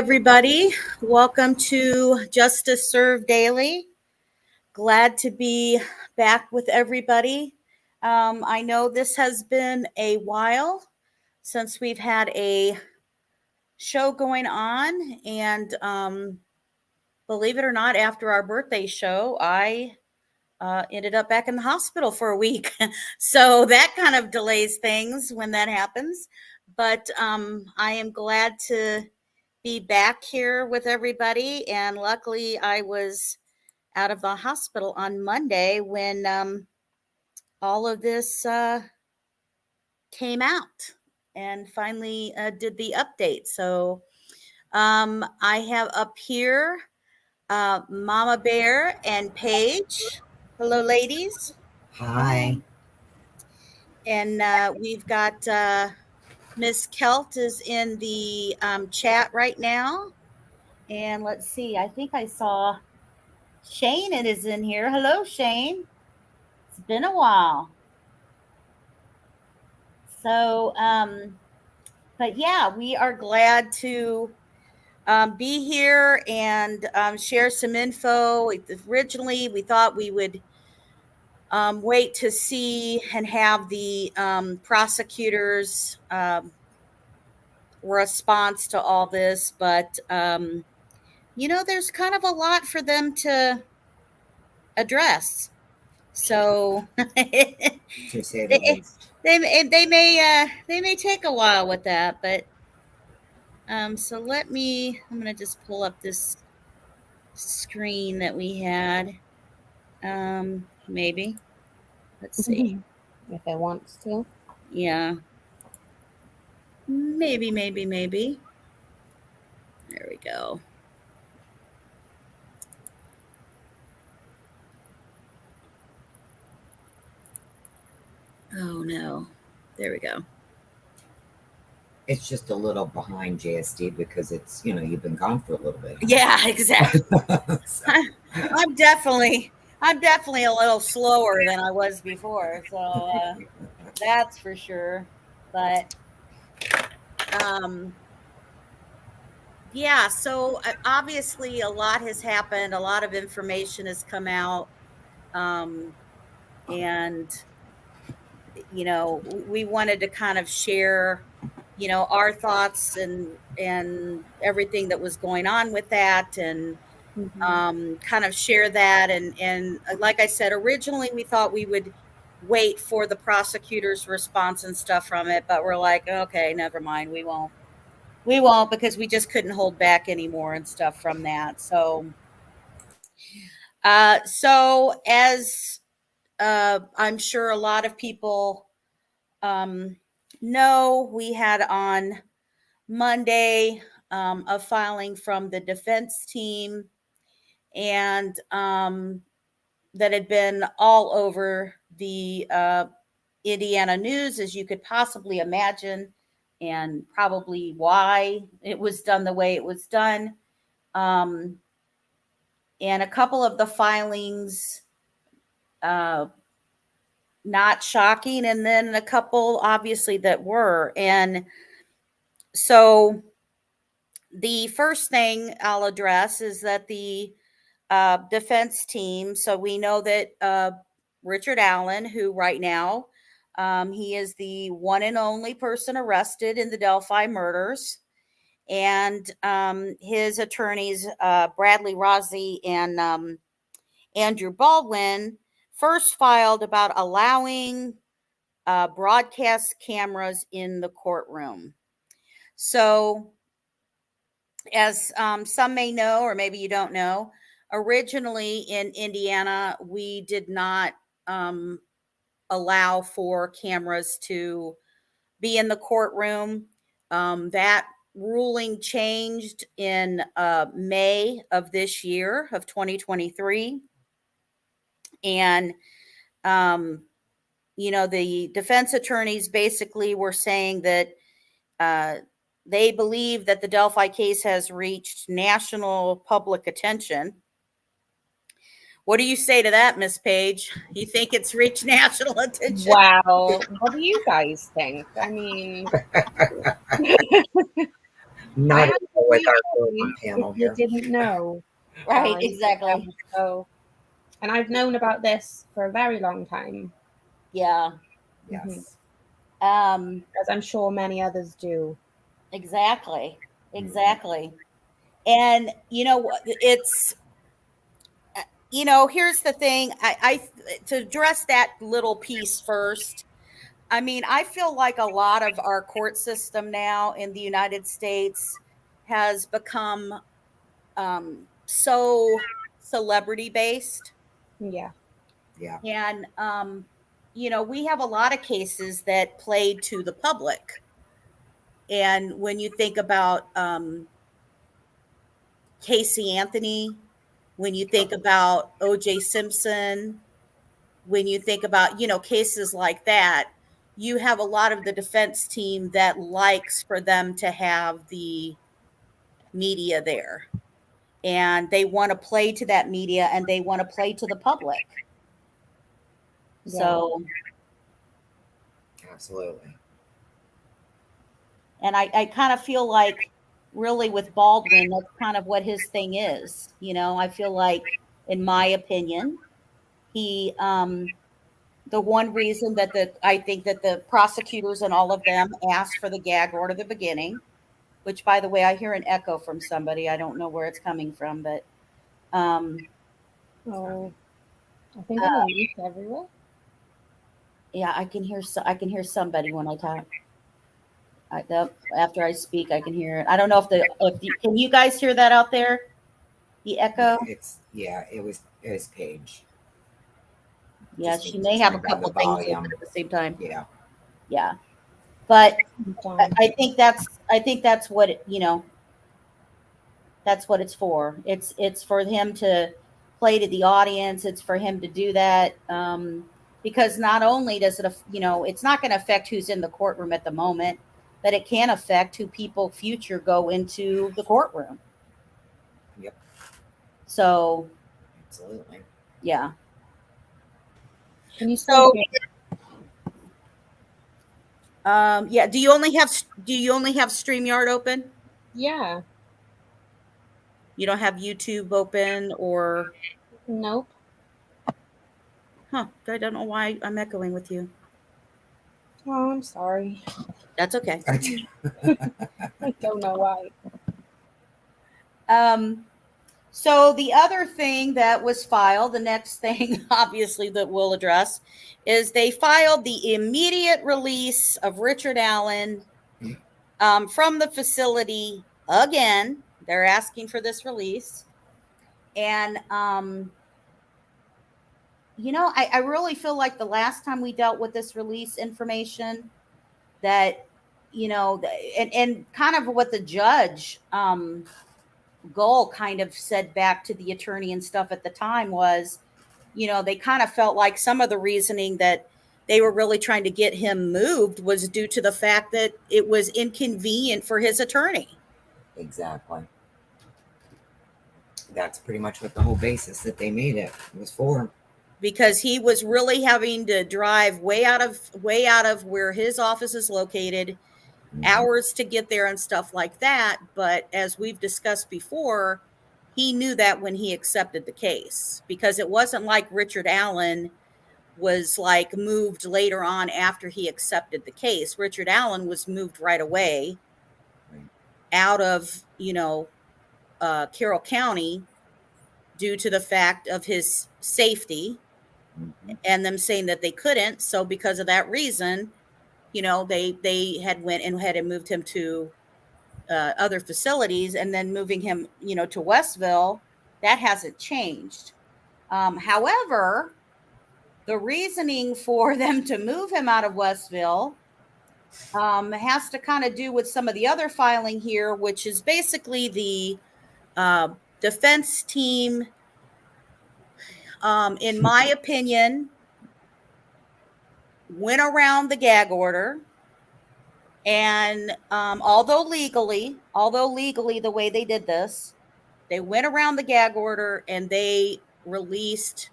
everybody. Welcome to Justice Served Daily. Glad to be back with everybody. I know this has been a while since we've had a show going on, and believe it or not, after our birthday show, I ended up back in the hospital for a week. So that kind of delays things when that happens. But I am glad to be back here with everybody. And luckily, I was out of the hospital on Monday when all of this came out and finally did the update. So I have up here Mama Bear and Paige. Hello, ladies. Hi. And we've got Miss Kelt is in the chat right now. And let's see, I think I saw Shane is in here. Hello, Shane. It's been a while. So, but yeah, we are glad to be here and share some info. Originally, we thought we would wait to see and have the prosecutors' response to all this, but there's kind of a lot for them to address. So To say the least. they may take a while with that, but so I'm gonna just pull up this screen that we had. Maybe. Let's see. If it wants to. Yeah. Maybe. There we go. Oh no. There we go. It's just a little behind JSD because it's, you've been gone for a little bit. Yeah, exactly. So. I'm definitely a little slower than I was before. So that's for sure. But yeah, so obviously a lot has happened. A lot of information has come out. And we wanted to kind of share our thoughts and everything that was going on with that, and kind of share that. And like I said, originally we thought we would wait for the prosecutor's response and stuff from it, but we're like, okay, never mind. We won't because we just couldn't hold back anymore and stuff from that. So as I'm sure a lot of people know, we had on Monday a filing from the defense team, and that had been all over the Indiana news, as you could possibly imagine, and probably why it was done the way it was done. And a couple of the filings, not shocking, and then a couple obviously that were. And so the first thing I'll address is that the defense team, so we know that Richard Allen, who right now, he is the one and only person arrested in the Delphi murders, and his attorneys, Bradley Rossi and Andrew Baldwin, first filed about allowing broadcast cameras in the courtroom. So as some may know, or maybe you don't know, originally in Indiana, we did not allow for cameras to be in the courtroom. That ruling changed in May of this year, of 2023. And, the defense attorneys basically were saying that they believe that the Delphi case has reached national public attention. What do you say to that, Miss Page? You think it's reached national attention? Wow. What do you guys think? I mean, Not with our If on panel you here. didn't know, Right, I- exactly. So, and I've known about this for a very long time, Yeah. Yes. as I'm sure many others do. Exactly. Exactly. And it's here's the thing. I to address that little piece first. I mean, I feel like a lot of our court system now in the United States has become so celebrity based. Yeah. Yeah. And, we have a lot of cases that played to the public. And when you think about Casey Anthony, when you think about O.J. Simpson, when you think about, cases like that, you have a lot of the defense team that likes for them to have the media there. And they want to play to that media and they want to play to the public. Yeah. So, Absolutely. and I kind of feel like really with Baldwin, that's kind of what his thing is. I feel like, in my opinion, he, the one reason that I think that the prosecutors and all of them asked for the gag order at the beginning, which, by the way, I hear an echo from somebody. I don't know where it's coming from, but Oh, I think I'm on mute everywhere. yeah, I can hear somebody when I talk. After I speak, I can hear it. I don't know can you guys hear that out there? The echo? It was Paige. Yeah, Just she need to may have a turn down couple the things volume. open at the same time. Yeah. Yeah. But Done. I think that's what that's what it's for. It's for him to play to the audience. It's for him to do that. Because not only does it, it's not going to affect who's in the courtroom at the moment, but it can affect who people future go into the courtroom. Yep. So, Absolutely. yeah. Can you still hear? Yeah. Do you only have StreamYard open? Yeah. You don't have YouTube open or? Nope. Huh. I don't know why I'm echoing with you. Oh, I'm sorry. That's okay. I don't know why. So the other thing that was filed, the next thing, obviously, that we'll address, is they filed the immediate release of Richard Allen from the facility again. They're asking for this release. And, I really feel like the last time we dealt with this release information that, and kind of what the judge, Gull kind of said back to the attorney and stuff at the time was, they kind of felt like some of the reasoning that they were really trying to get him moved was due to the fact that it was inconvenient for his attorney. Exactly. That's pretty much what the whole basis that they made it was for. Because he was really having to drive way out of where his office is located, hours to get there and stuff like that. But as we've discussed before, he knew that when he accepted the case, because it wasn't like Richard Allen was like moved later on after he accepted the case. Richard Allen was moved right away out of, Carroll County due to the fact of his safety and them saying that they couldn't. So because of that reason, they had went and had moved him to other facilities, and then moving him, to Westville, that hasn't changed. However, the reasoning for them to move him out of Westville has to kind of do with some of the other filing here, which is basically the defense team, in my opinion, went around the gag order. And although legally, the way they did this, they went around the gag order and they released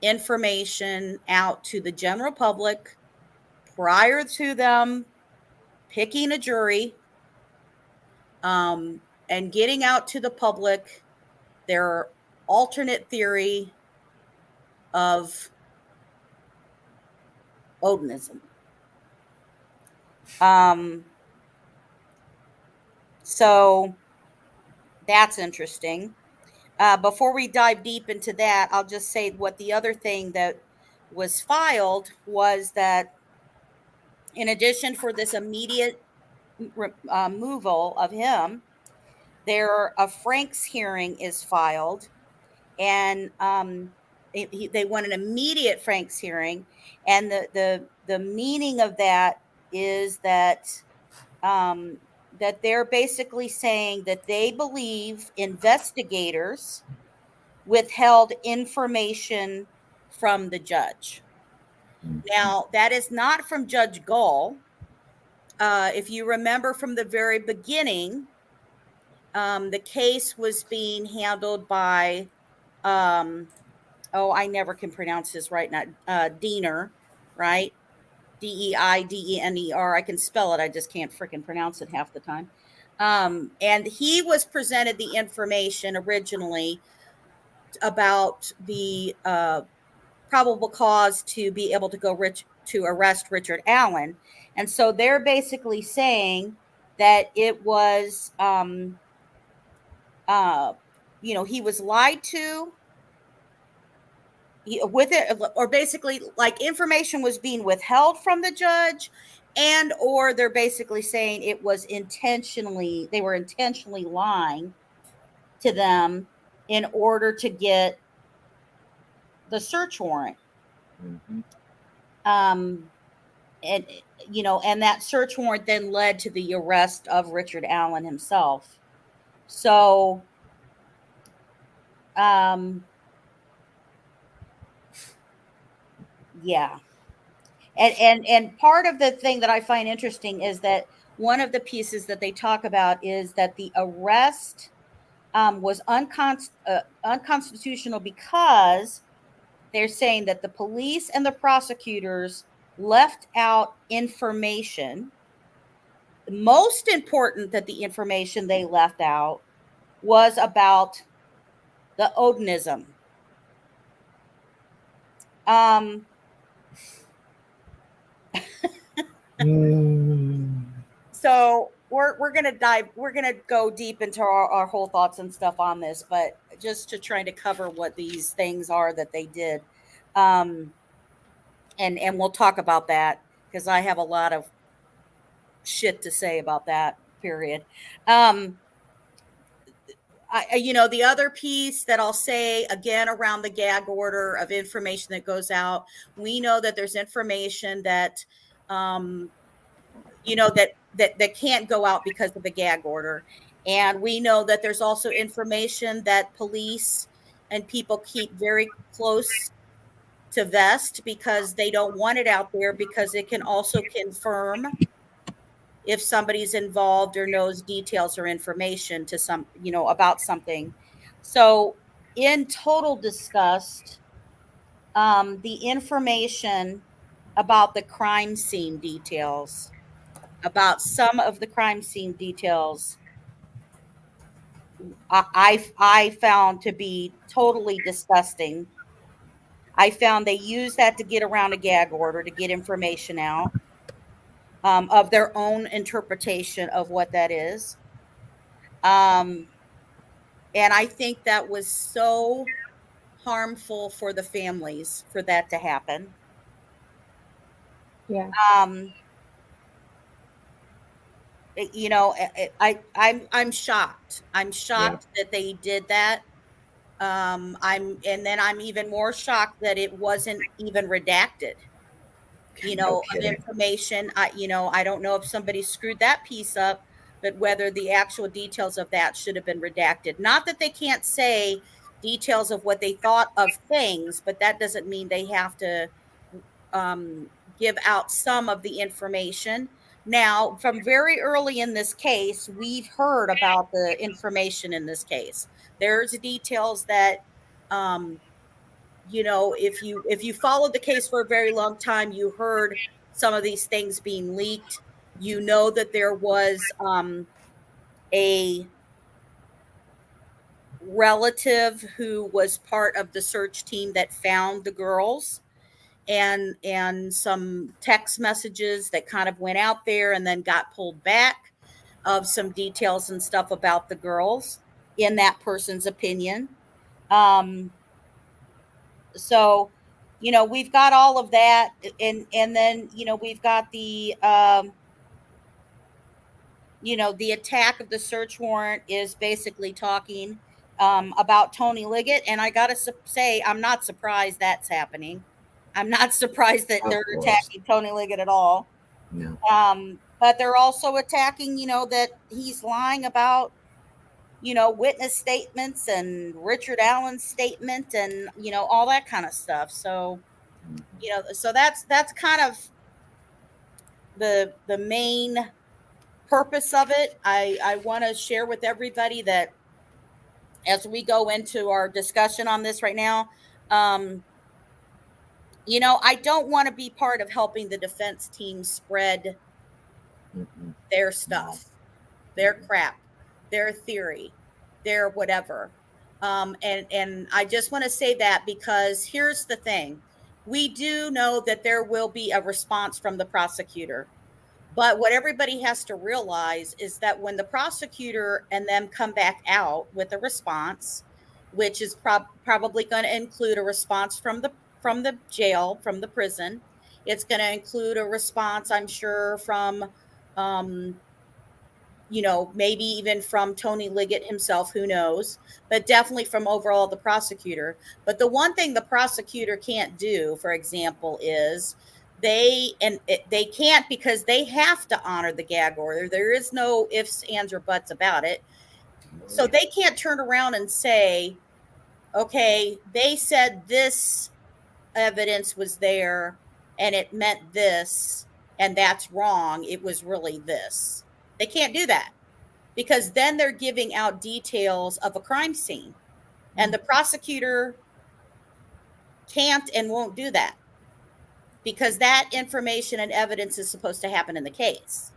information out to the general public prior to them picking a jury. and getting out to the public their alternate theory of ODINISM. So that's interesting. Before we dive deep into that, I'll just say what the other thing that was filed was that in addition for this immediate removal of him, a Frank's hearing is filed, and they want an immediate Frank's hearing, and the meaning of that is that that they're basically saying that they believe investigators withheld information from the judge. Now, that is not from Judge Gall. If you remember from the very beginning, the case was being handled by, I never can pronounce this right now, Diener, right? Deidener. I can spell it. I just can't freaking pronounce it half the time. And he was presented the information originally about the probable cause to be able to go to arrest Richard Allen. And so they're basically saying that it was, he was lied to with it, or basically like information was being withheld from the judge, and or they're basically saying it was they were intentionally lying to them in order to get the search warrant. Mm-hmm. And that search warrant then led to the arrest of Richard Allen himself. So, yeah. And part of the thing that I find interesting is that one of the pieces that they talk about is that the arrest was unconstitutional because they're saying that the police and the prosecutors left out information. Most important that the information they left out was about the ODINISM. So we're gonna go deep into our whole thoughts and stuff on this, but just to try to cover what these things are that they did, and we'll talk about that because I have a lot of shit to say about that. Period. The other piece that I'll say again around the gag order of information that goes out, we know that there's information that, that can't go out because of the gag order. And we know that there's also information that police and people keep very close to vest because they don't want it out there, because it can also confirm if somebody's involved or knows details or information to about something. So in total discussed, the information about the crime scene details, about some of the crime scene details, I found to be totally disgusting. I found they used that to get around a gag order, to get information out of their own interpretation of what that is. And I think that was so harmful for the families for that to happen. Yeah. I'm shocked. I'm shocked that they did that. I'm even more shocked that it wasn't even redacted. Of information. I don't know if somebody screwed that piece up, but whether the actual details of that should have been redacted. Not that they can't say details of what they thought of things, but that doesn't mean they have to give out some of the information. Now, from very early in this case, we've heard about the information in this case. There's details that, if you followed the case for a very long time, you heard some of these things being leaked. You know that there was a relative who was part of the search team that found the girls, and some text messages that kind of went out there and then got pulled back of some details and stuff about the girls in that person's opinion. So, we've got all of that, and then, we've got the the attack of the search warrant is basically talking about Tony Liggett. And I got to say, I'm not surprised that's happening. I'm not surprised that they're attacking Tony Liggett at all. No. But they're also attacking, that he's lying about, witness statements and Richard Allen's statement and, all that kind of stuff. So, so that's kind of the main purpose of it. I want to share with everybody that as we go into our discussion on this right now, I don't want to be part of helping the defense team spread their stuff, their crap, their theory, their whatever. And I just want to say that because here's the thing. We do know that there will be a response from the prosecutor. But what everybody has to realize is that when the prosecutor and them come back out with a response, which is probably going to include a response from the jail, from the prison, it's going to include a response, I'm sure, from maybe even from Tony Liggett himself, who knows, but definitely from overall the prosecutor. But the one thing the prosecutor can't do, for example, is they can't, because they have to honor the gag order. There is no ifs, ands, or buts about it. So they can't turn around and say, okay, they said this evidence was there and it meant this, and that's wrong. It was really this. They can't do that, because then they're giving out details of a crime scene, and the prosecutor can't and won't do that, because that information and evidence is supposed to happen in the case.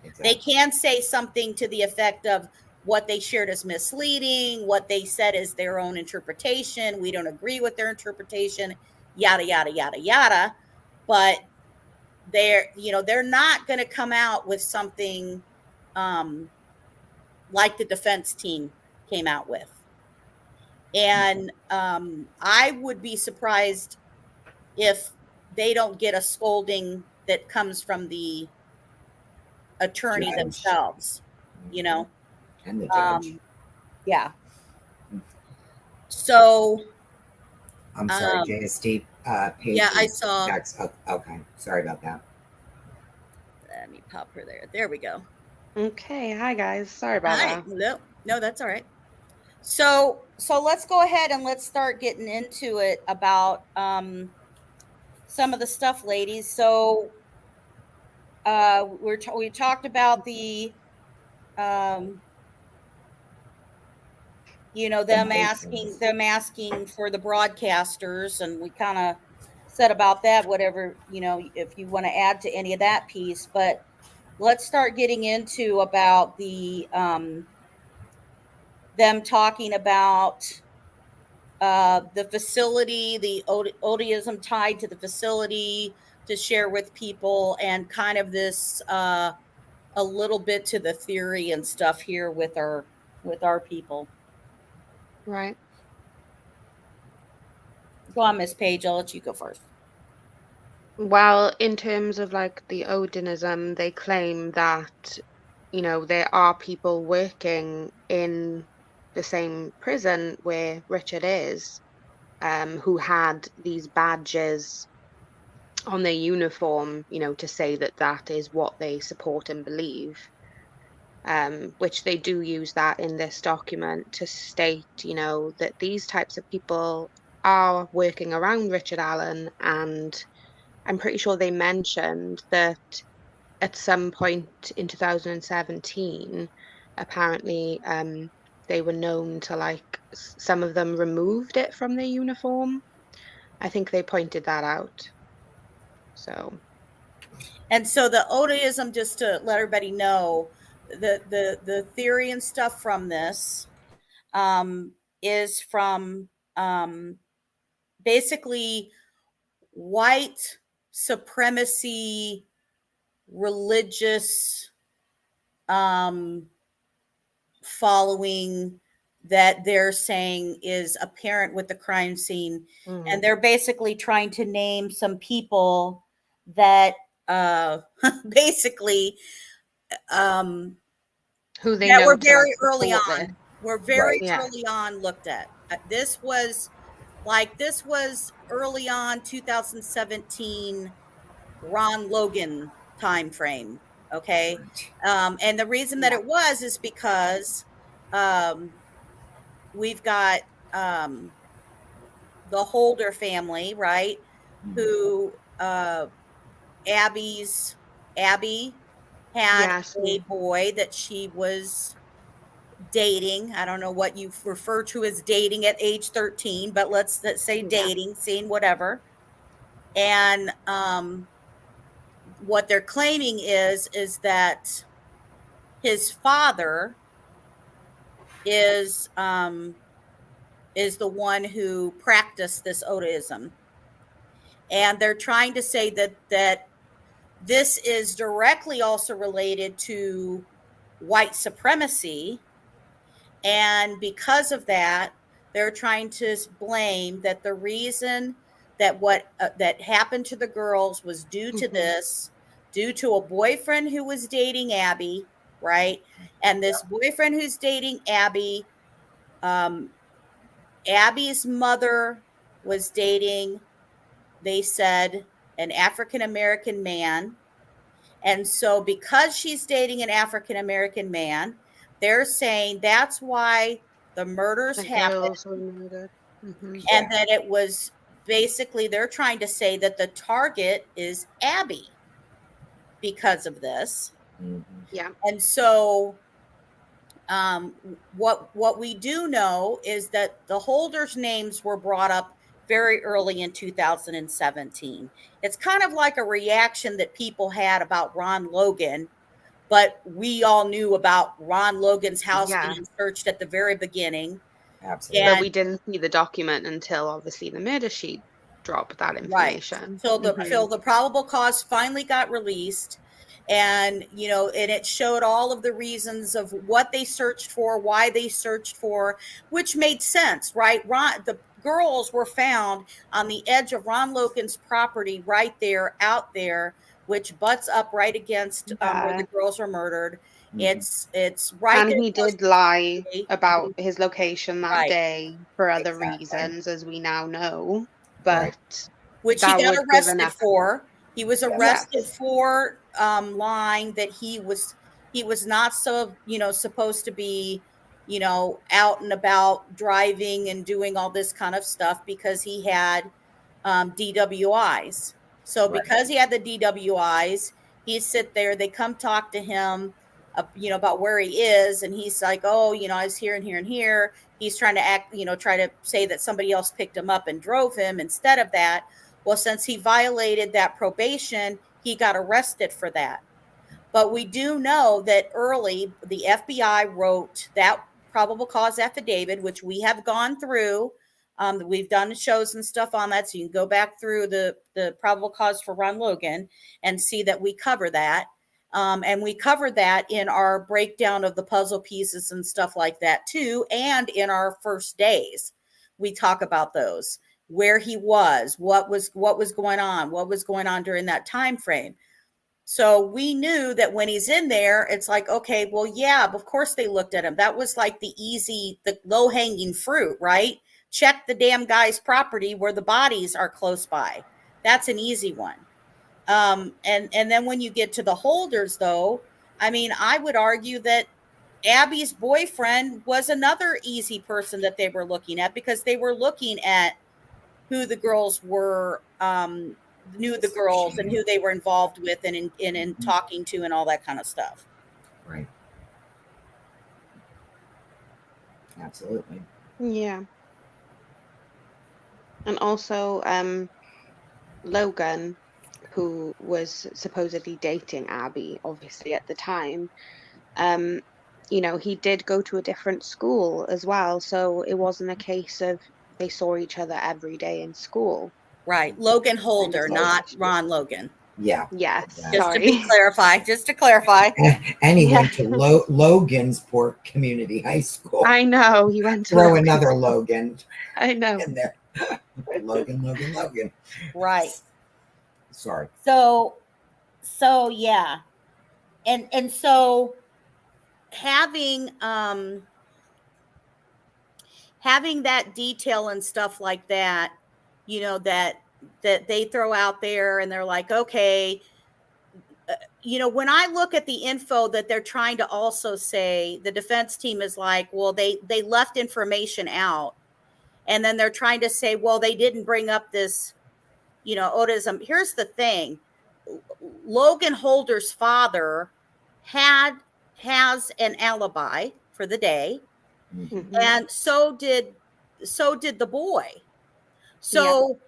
Exactly. They can say something to the effect of what they shared is misleading, what they said is their own interpretation, we don't agree with their interpretation, yada, yada, yada, yada. But they're not going to come out with something like the defense team came out with. And I would be surprised if they don't get a scolding that comes from the attorney judge themselves, and the judge. Yeah. So I'm sorry, JSD page. Yeah, I saw. Okay, sorry about that. Let me pop her there. There we go. Okay, hi guys. Sorry about that. No, that's all right. So let's go ahead and let's start getting into it about some of the stuff, ladies. So we talked about the them asking for the broadcasters, and we kind of said about that, whatever, if you want to add to any of that piece. But let's start getting into about the them talking about the facility, the ODISM tied to the facility to share with people, and kind of this a little bit to the theory and stuff here with our people. Right. Go on, Miss Page. I'll let you go first. Well, in terms of like the ODINISM, they claim that, there are people working in the same prison where Richard is, who had these badges on their uniform, to say that that is what they support and believe. Which they do use that in this document to state, that these types of people are working around Richard Allen. And I'm pretty sure they mentioned that at some point in 2017, apparently they were known to, some of them removed it from their uniform. I think they pointed that out. And so the ODISM, just to let everybody know, the theory and stuff from this is from basically white supremacy religious following that they're saying is apparent with the crime scene. And they're basically trying to name some people that basically Who they that know were to very like early support this. on. Were very Right. Yeah. early on looked at. This was early on 2017 Ron Logan time frame. Okay. And the reason that Yeah. it was is because we've got the Holder family, right? Who Abby had Yeah, a boy that she was dating. I don't know what you refer to as dating at age 13, but let's say dating, seeing whatever. And what they're claiming is that his father is the one who practiced this ODISM. And they're trying to say that this is directly also related to white supremacy. And because of that, they're trying to blame that the reason that what that happened to the girls was due to this, due to a boyfriend who was dating Abby, right? And this boyfriend who's dating Abby, Abby's mother was dating, they said, an African American man. And so, because she's dating an African American man, they're saying that's why the murders the happened. girls were murdered. And that it was basically, they're trying to say that the target is Abby because of this. Yeah. And so, what we do know is that the Holders' names were brought up very early in 2017. It's kind of like a reaction that people had about Ron Logan, but we all knew about Ron Logan's house being searched at the very beginning. Absolutely. But we didn't see the document until obviously the murder sheet dropped that information. Right. So the probable cause finally got released. And, you know, and it showed all of the reasons of what they searched for, why they searched for, which made sense, right? The girls were found on the edge of Ron Logan's property right there, out there, which butts up right against where the girls were murdered. It's right and there. he did lie about his location that day for other reasons, as we now know. But which he got arrested for. He was arrested for lying that he was not so, you know, supposed to be, you know, out and about driving and doing all this kind of stuff because he had DWIs. So because he had the DWIs, he sit there, they come talk to him, you know, about where he is. And he's like, oh, you know, I was here and here and here. He's trying to act, you know, try to say that somebody else picked him up and drove him instead of that. Well, since he violated that probation, he got arrested for that. But we do know that early, the FBI wrote that probable cause affidavit, which we have gone through. We've done shows and stuff on that, so you can go back through the probable cause for Ron Logan and see that we cover that. And we covered that in our breakdown of the puzzle pieces and stuff like that too. And in our first days, we talk about those, where he was, what was going on during that time frame. So we knew that when he's in there, it's like, okay, well, yeah, of course they looked at him. That was like the low hanging fruit, right? Check the damn guy's property where the bodies are close by. That's an easy one. And then when you get to the Holders, though, I mean, I would argue that Abby's boyfriend was another easy person that they were looking at, because they were looking at who the girls were, knew the girls and who they were involved with and in talking to and all that kind of stuff. Right. Absolutely. Yeah. And also, Logan, who was supposedly dating Abby, obviously at the time, you know, he did go to a different school as well. So it wasn't a case of they saw each other every day in school. Right. Logan Holder, Understand. not Ron Logan. Yeah. Yes, Exactly. Just to be sorry. clarified. Just to clarify. And he Yeah. went to Logansport Community High School. I know, he went to Throw another Logan I know. in there. Logan. Right. Sorry. So yeah. And so having that detail and stuff like that, you know, that they throw out there and they're like, okay, you know, when I look at the info that they're trying to also say, the defense team is like, well, they left information out. And then they're trying to say, well, they didn't bring up this, you know, ODINISM. Here's the thing. Logan Holder's father has an alibi for the day. Mhm. And so did the boy. So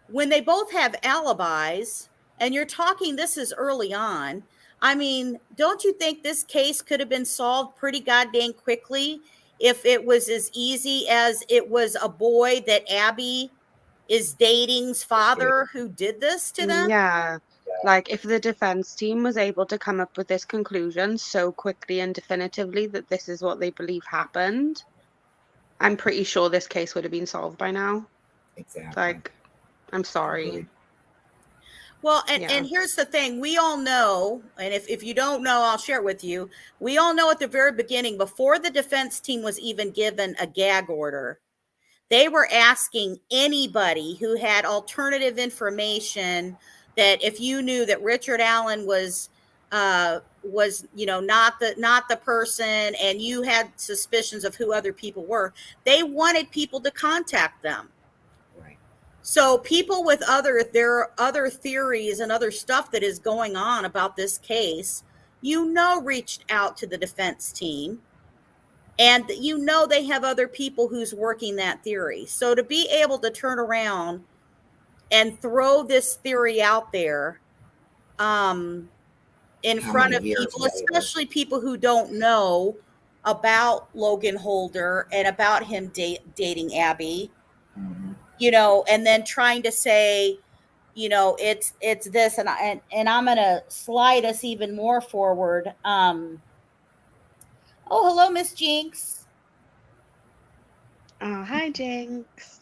when they both have alibis, and you're talking, this is early on, I mean, don't you think this case could have been solved pretty goddamn quickly if it was as easy as it was a boy that Abby is dating's father who did this to them? Yeah. Like if the defense team was able to come up with this conclusion so quickly and definitively that this is what they believe happened, I'm pretty sure this case would have been solved by now. Exactly. Like, I'm sorry. Agreed. Well, Yeah. and here's the thing. We all know, and if you don't know, I'll share it with you. We all know at the very beginning, before the defense team was even given a gag order, they were asking anybody who had alternative information that if you knew that Richard Allen was you know, not the person, and you had suspicions of who other people were, they wanted people to contact them. Right. So people with there are other theories and other stuff that is going on about this case, you know, reached out to the defense team, and you know they have other people who's working that theory. So to be able to turn around and throw this theory out there in How front many of years people, later? especially people who don't know about Logan Holder and about him dating Abby, Mhm. you know, and then trying to say, you know, it's this, and I'm gonna slide us even more forward. Oh, hello, Miss Jinx. Oh, hi, Jinx.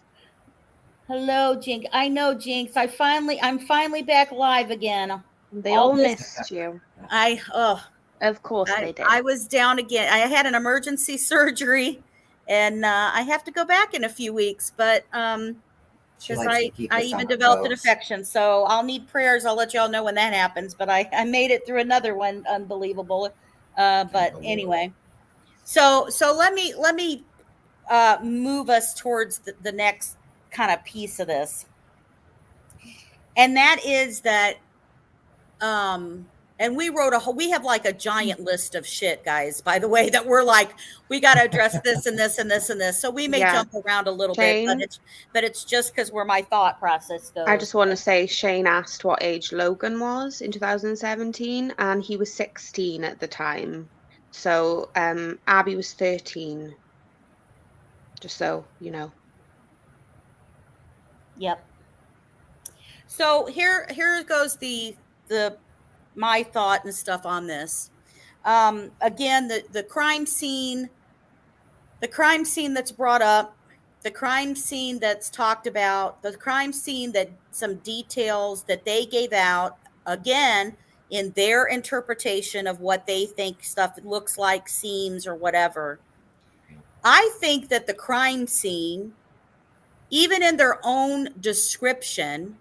Hello, Jinx. I know, Jinx. I'm finally back live again. They All all this- missed you. Of course they did. I was down again. I had an emergency surgery, and I have to go back in a few weeks, but She because likes to keep I us even on our developed an toes. infection, so I'll need prayers. I'll let y'all know when that happens. But I made it through another one, unbelievable. But anyway, so let me move us towards the next kind of piece of this, and that is that and we have like a giant list of shit, guys, by the way, that we're like, we got to address this and this and this and this. So we may Yeah. jump around a little Shane? bit, but it's just because where my thought process goes. I just want to say Shane asked what age Logan was in 2017, and he was 16 at the time. So Abby was 13. Just so you know. Yep. So here goes the my thought and stuff on this. Again, the crime scene that's brought up, the crime scene that's talked about, the crime scene that some details that they gave out, again, in their interpretation of what they think stuff looks like, seems, or whatever. I think that the crime scene, even in their own description,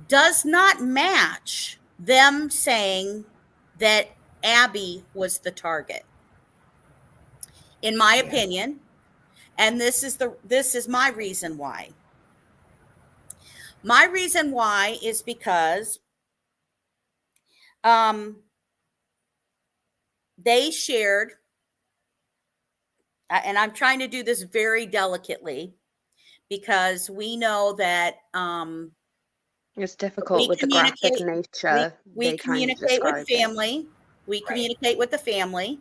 does not match them saying that Abby was the target. In my opinion, and this is my reason why. My reason why is because they shared, and I'm trying to do this very delicately because we know that it's difficult with the graphic nature. We communicate with family. We communicate with the family.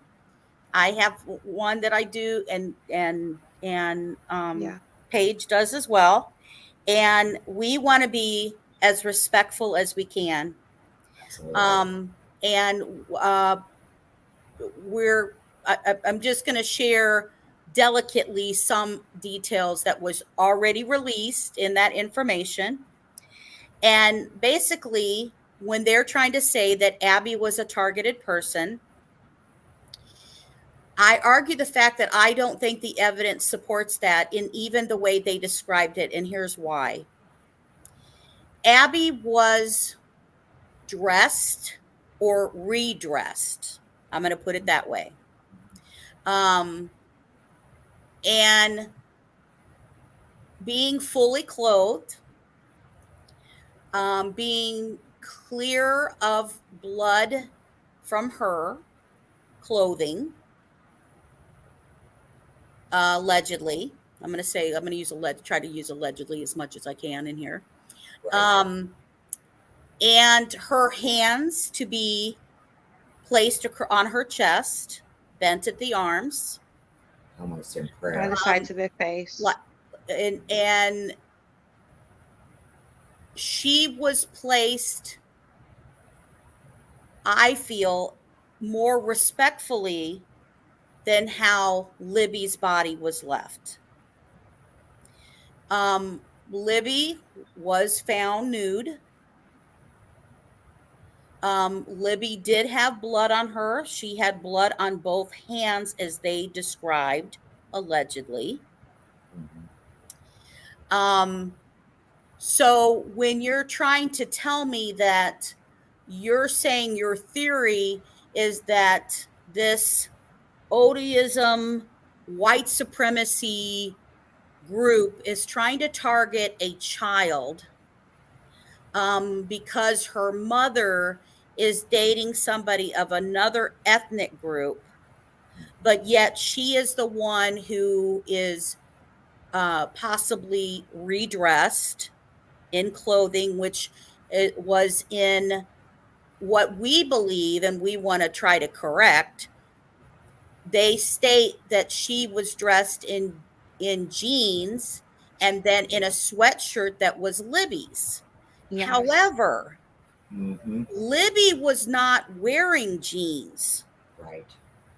I have one that I do, and Yeah. Paige does as well. And we want to be as respectful as we can. Absolutely. And I'm just going to share delicately some details that was already released in that information. And basically, when they're trying to say that Abby was a targeted person, I argue the fact that I don't think the evidence supports that in even the way they described it. And here's why. Abby was dressed or redressed. I'm going to put it that way. And being fully clothed, being clear of blood from her clothing, allegedly. I'm going to use try to use allegedly as much as I can in here. Right. And her hands to be placed on her chest, bent at the arms, Almost in By prayer. the sides of her face. and she was placed, I feel, more respectfully than how Libby's body was left. Libby was found nude. Libby did have blood on her. She had blood on both hands, as they described, allegedly. So when you're trying to tell me that you're saying your theory is that this ODINISM white supremacy group is trying to target a child because her mother is dating somebody of another ethnic group, but yet she is the one who is possibly redressed in clothing, which it was in what we believe and we want to try to correct. They state that she was dressed in jeans and then in a sweatshirt that was Libby's. Yes. However, Mm-hmm. Libby was not wearing jeans. Right.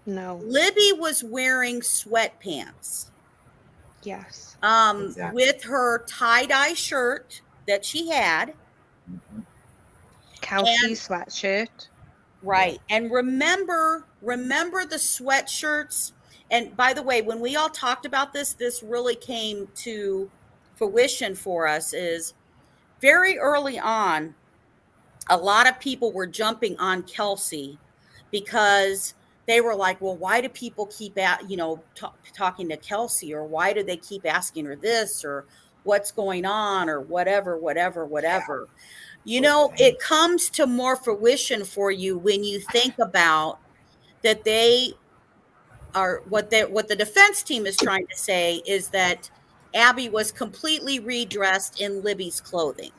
No. Libby was wearing sweatpants. Yes. Exactly. With her tie-dye shirt that she had. Mm-hmm. Kelsey sweatshirt. Right. And remember the sweatshirts. And by the way, when we all talked about this really came to fruition for us. Is very early on, a lot of people were jumping on Kelsey because they were like, well, why do people keep talking to Kelsey, or why do they keep asking her this, or what's going on, or whatever. You know, it comes to more fruition for you when you think about that they are what the defense team is trying to say is that Abby was completely redressed in Libby's clothing.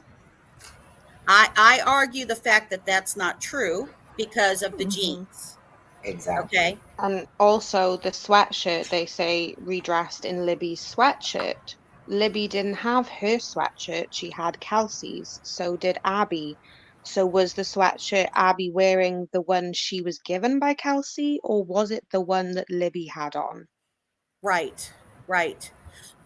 I argue the fact that that's not true because of the jeans. Exactly. Okay. And also the sweatshirt, they say redressed in Libby's sweatshirt. Libby didn't have her sweatshirt, she had Kelsey's. So did Abby. So was the sweatshirt Abby wearing the one she was given by Kelsey, or was it the one that Libby had on? Right.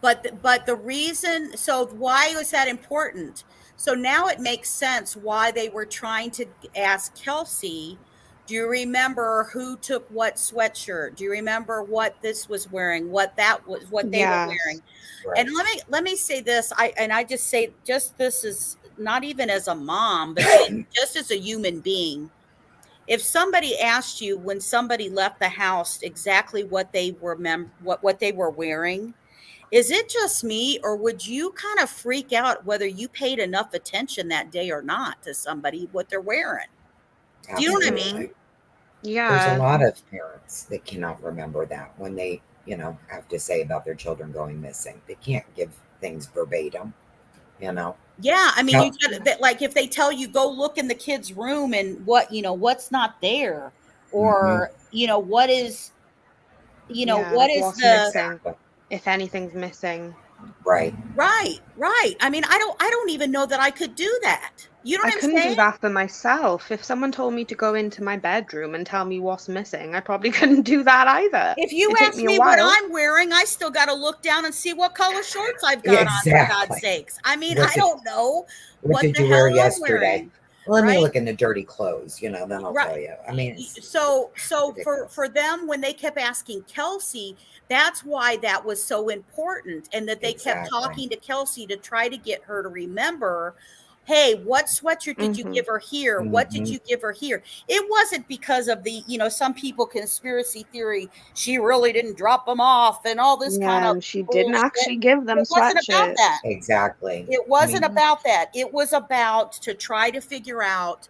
But the reason, so why was that important? So now it makes sense why they were trying to ask Kelsey, do you remember who took what sweatshirt? Do you remember what this was wearing, what that was, what they were wearing? Right. And let me say this, I just say, just this is not even as a mom, but just as a human being. If somebody asked you when somebody left the house exactly what they were what they were wearing, is it just me, or would you kind of freak out whether you paid enough attention that day or not to somebody, what they're wearing? Do you know what I mean? Yeah. There's a lot of parents that cannot remember that when they, have to say about their children going missing. They can't give things verbatim, Yeah, I mean, you got, like, if they tell you go look in the kid's room and what's not there, or what is, you know, Yeah, what like is what's the missing? If anything's missing. Right. right? I mean, I don't even know that I could do that. You know I what I'm couldn't saying? do that for myself. If someone told me to go into my bedroom and tell me what's missing, I probably couldn't do that either. If you It'd take ask me a me what while. I'm wearing, I still got to look down and see what color shorts I've got on, for God's Exactly. sakes. I mean, What I did don't know what what did the you hell wear I'm yesterday? wearing, Let me right? look in the dirty clothes, then I'll Right. tell you. I mean, it's So ridiculous. for them, when they kept asking Kelsey, that's why that was so important, and that they kept Exactly. talking to Kelsey to try to get her to remember, hey, what sweatshirt did you Mm-hmm. give her here? What did you give her here? It wasn't because of the, some people conspiracy theory, she really didn't drop them off and all this kind Yeah, of and she didn't bullshit. actually give them It wasn't about that. sweatshirts. Exactly. It I wasn't mean, about that. It was about to try to figure out,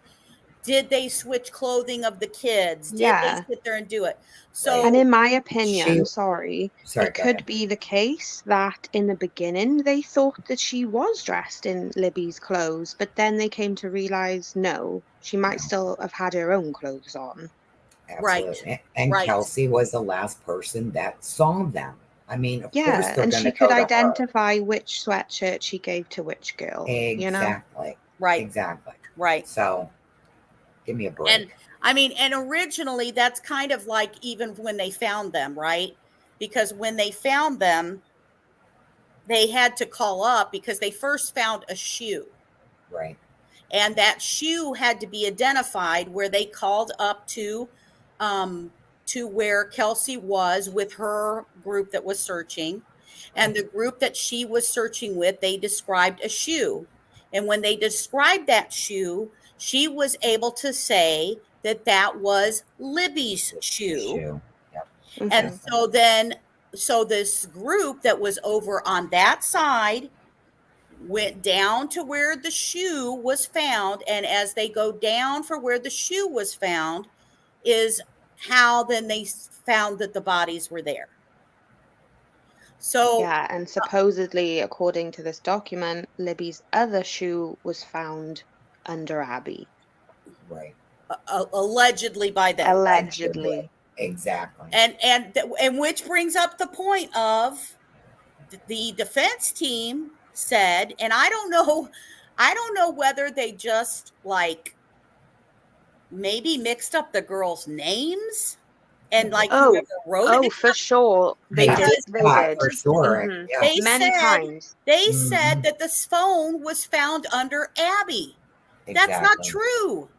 did they switch clothing of the kids? Did they Yeah. sit there and do it? right. And So in my She opinion, sorry, sorry, it go could ahead. be the case that in the beginning they thought that she was dressed in Libby's clothes, but then they came to realize no, she might No, still have had her own clothes on. right, absolutely. And right, Kelsey was the last person that saw them. I mean, of course Yeah, they're and gonna she could go to her. identify which sweatshirt she gave to which girl, you know? Exactly. right, Exactly. right. So give me a And break. I mean, and originally that's kind of like even when they found them, right? Because when they found them, they had to call up because they first found a shoe. Right. And that shoe had to be identified, where they called up to where Kelsey was with her group that was searching. And the group that she was searching with, they described a shoe. And when they described that shoe, she was able to say that that was Libby's The shoe. shoe. Yep. And Hmm. Exactly. so this group that was over on that side went down to where the shoe was found, and as they go down for where the shoe was found is how then they found that the bodies were there. So Yeah, and supposedly, according to this document, Libby's other shoe was found under Abby. Right. allegedly by them, right? Allegedly. Exactly. And which brings up the point of the defense team said, and I don't know whether they just like maybe mixed up the girls' names and like Oh, whoever wrote it, oh, for sure. They They did. because They thought did. for sure. Hmm. Yeah. they Many said times. Hmm. that this phone was found under Abby. That's not Exactly. true.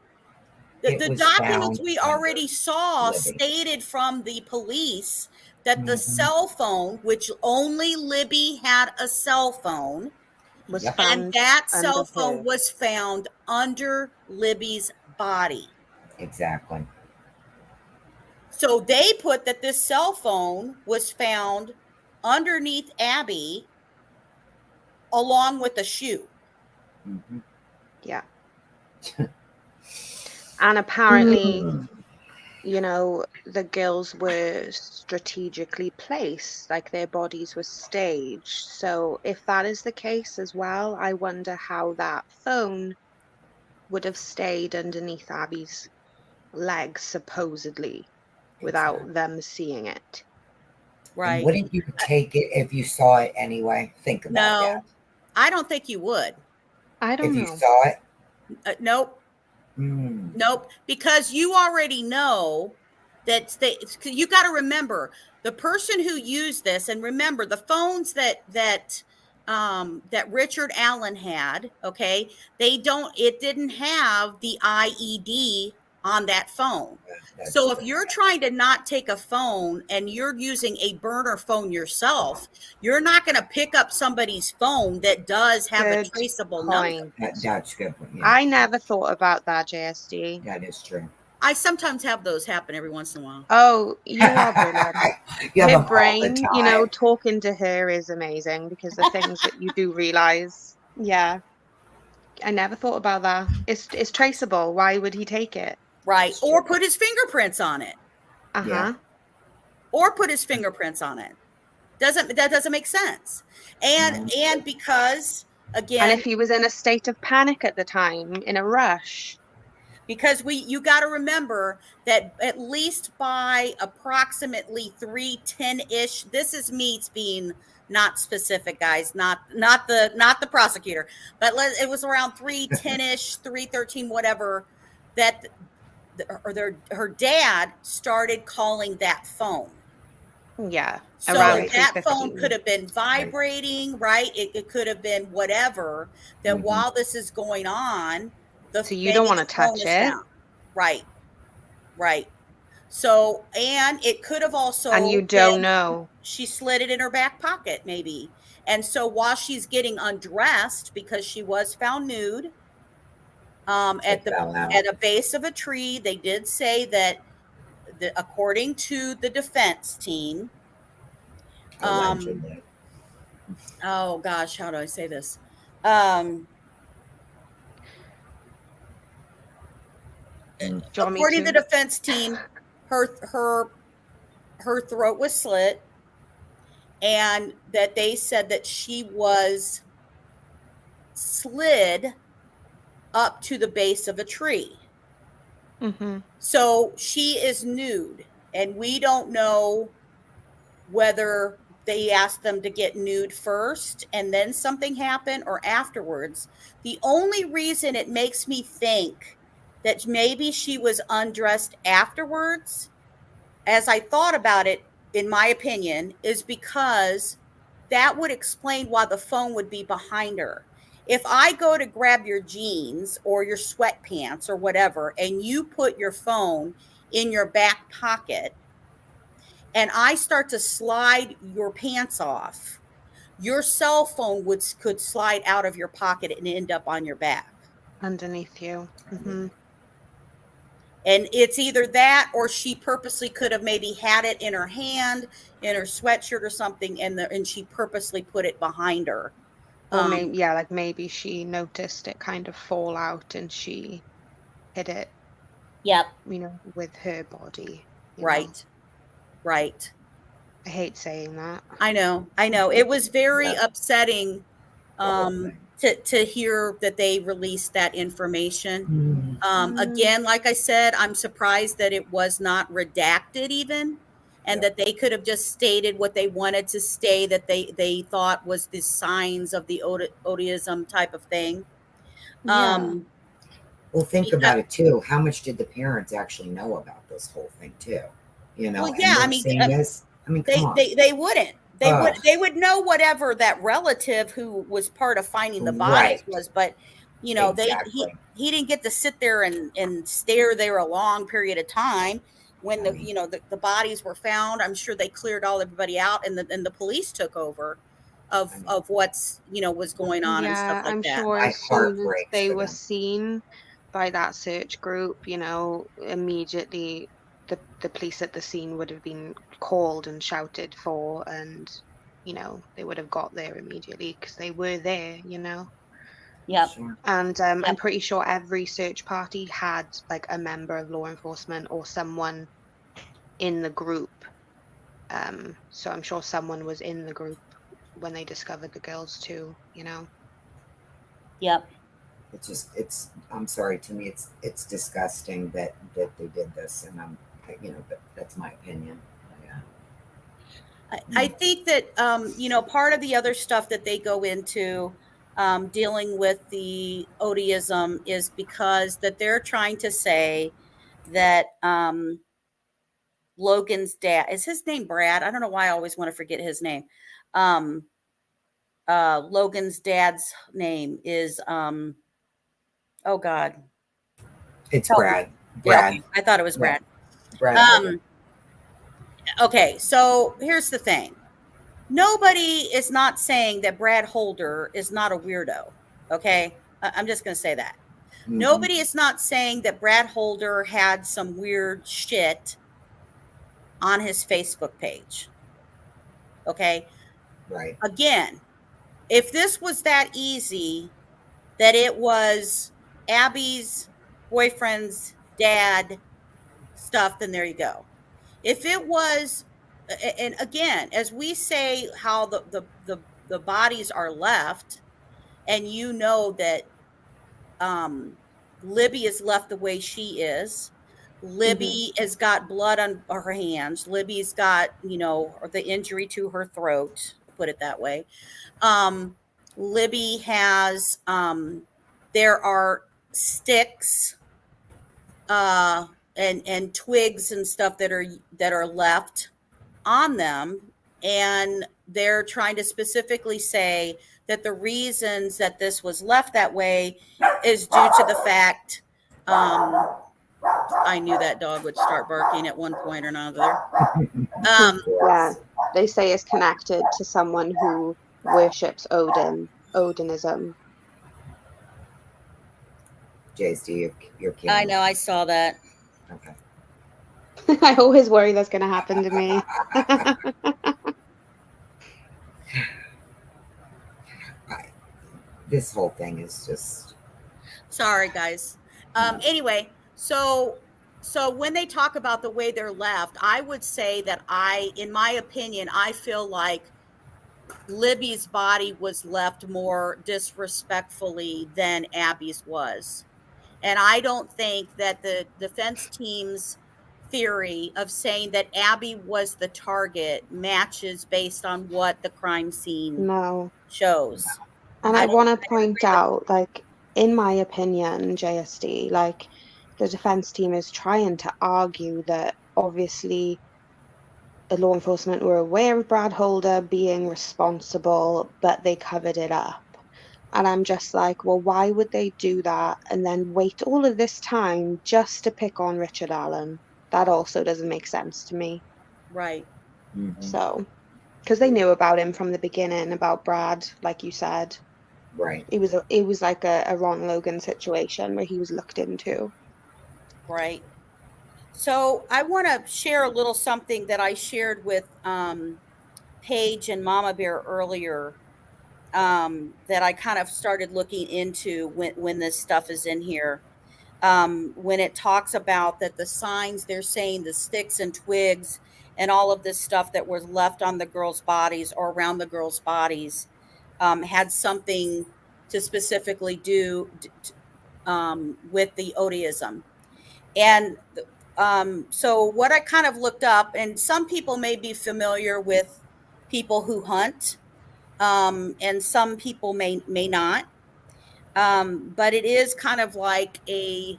It The was documents found we under already saw Libby. stated from the police that the Hmm. cell phone, which only Libby had a cell phone, Was Yep. and found that under cell phone her. was found under Libby's body. Exactly. So they put that this cell phone was found underneath Abby along with a shoe. Hmm. Yeah. And apparently, the girls were strategically placed, like their bodies were staged. So if that is the case as well, I wonder how that phone would have stayed underneath Abby's legs, supposedly, Exactly. without them seeing it. And Right. wouldn't you take it if you saw it anyway? Think about that. No, I don't think you would. I If don't you know. saw it, Nope. mm, Nope. Because you already know that you got to remember the person who used this, and remember the phones that Richard Allen had. Okay, it didn't have the IED on that phone. that's So if you're trying to not take a phone and you're using a burner phone yourself, you're not going to pick up somebody's phone that does have a Good traceable number. point. that's good. Yeah, I never thought about that, JSD. that is true. I sometimes have those happen every once in a while. Oh, you are brilliant. You have Her them all the brain, time. talking to her is amazing because the things that you do realize. Yeah, I never thought about that. It's traceable. Why would he take it? Right. That's Or true. put his fingerprints on it. Yeah. Uh-huh. Or put his fingerprints on it. That doesn't make sense. No. And because And again, if he was in a state of panic at the time, in a rush. because you got to remember that at least by approximately 3:10-ish, this is me being not specific, guys, not the prosecutor, but it was around 3:10-ish, 3:13, whatever, that her dad started calling that phone. Yeah, So around that phone 3:15. could have been vibrating, right? It could have been whatever, that while this is going on, So you maybe don't want to the phone touch is it, down. Right. So, and it could have also and you don't know. she slid it in her back pocket, maybe. And so while she's getting undressed, because she was found nude, at a base of a tree, they did say that according to the defense team, Allegedly. oh gosh, how do I say this? Do you want me According to to? the defense team, her throat was slit, and that they said that she was slid up to the base of a tree. Mm-hmm. So she is nude, and we don't know whether they asked them to get nude first and then something happened, or afterwards. The only reason it makes me think that maybe she was undressed afterwards, as I thought about it, in my opinion, is because that would explain why the phone would be behind her. If I go to grab your jeans or your sweatpants or whatever, and you put your phone in your back pocket, and I start to slide your pants off, your cell phone could slide out of your pocket and end up on your back. Underneath you. Mm-hmm. And it's either that, or she purposely could have maybe had it in her hand, in her sweatshirt or something, and she purposely put it behind her. Or maybe, yeah, like maybe she noticed it kind of fall out and she hit it, Yep. With her body. Right. Right. I hate saying that. I know. It was very upsetting Thing. to hear that they released that information. Mm. Again, like I said, I'm surprised that it was not redacted even, and that they could have just stated what they wanted to stay, that they thought was the signs of the ODISM type of thing. Yeah. Well, think about it too. How much did the parents actually know about this whole thing too? Well, yeah, and seeing this. I mean, come on. They wouldn't. They would know whatever that relative who was part of finding the bodies was, but Exactly. he didn't get to sit there and stare there a long period of time when the bodies were found. I'm sure they cleared everybody out, and the police took over of what's was going on and stuff like I'm that. sure My as heart soon as breaks they for were them. seen by that search group, immediately the police at the scene would have been called and shouted for, and they would have got there immediately because they were there. Yep. Sure. And I'm pretty sure every search party had like a member of law enforcement or someone in the group. So I'm sure someone was in the group when they discovered the girls too. Yep. I'm sorry, to me it's disgusting that they did this, and but that's my opinion. I think that part of the other stuff that they go into dealing with the ODISM is because that they're trying to say that Logan's dad, is his name Brad? I don't know why I always want to forget his name. Logan's dad's name is oh God. It's Help me. Brad. Yeah, okay. I thought it was Brad. Brad. Okay, so here's the thing. Nobody is not saying that Brad Holder is not a weirdo. Okay, I'm just going to say that. Mm-hmm. Nobody is not saying that Brad Holder had some weird shit on his Facebook page. Okay. Right. Again, if this was that easy, that it was Abby's boyfriend's dad stuff, then there you go. If it was, and again, as we say, how the bodies are left, and that Libby is left the way she is. Libby has got blood on her hands. Libby's got, you know, the injury to her throat, put it that way. Libby has, there are sticks, and twigs and stuff that are left on them, and they're trying to specifically say that the reasons that this was left that way is due to the fact, I knew that dog would start barking at one point or another. Yeah, they say it's connected to someone who worships Odin, Odinism. Jace, do you your kid? I know, I saw that. Okay. I always worry that's going to happen to me. This whole thing is just. Sorry, guys. Anyway, so when they talk about the way they're left, I would say that in my opinion, I feel like Libby's body was left more disrespectfully than Abby's was. And I don't think that the defense team's theory of saying that Abby was the target matches based on what the crime scene No. shows. And I want to point out, like, in my opinion, JSD, like, the defense team is trying to argue that obviously the law enforcement were aware of Brad Holder being responsible, but they covered it up. And I'm just like, well, why would they do that and then wait all of this time just to pick on Richard Allen? That also doesn't make sense to me. Right. Mhm. So, because they knew about him from the beginning, about Brad, like you said. Right. It was like a Ron Logan situation where he was looked into. Right. So I want to share a little something that I shared with Paige and Mama Bear earlier, that I kind of started looking into when this stuff is in here. When it talks about that the signs, they're saying the sticks and twigs and all of this stuff that was left on the girls' bodies or around the girls' bodies, had something to specifically do with the ODISM. And so what I kind of looked up, and some people may be familiar with people who hunt, and some people may not. But it is kind of like a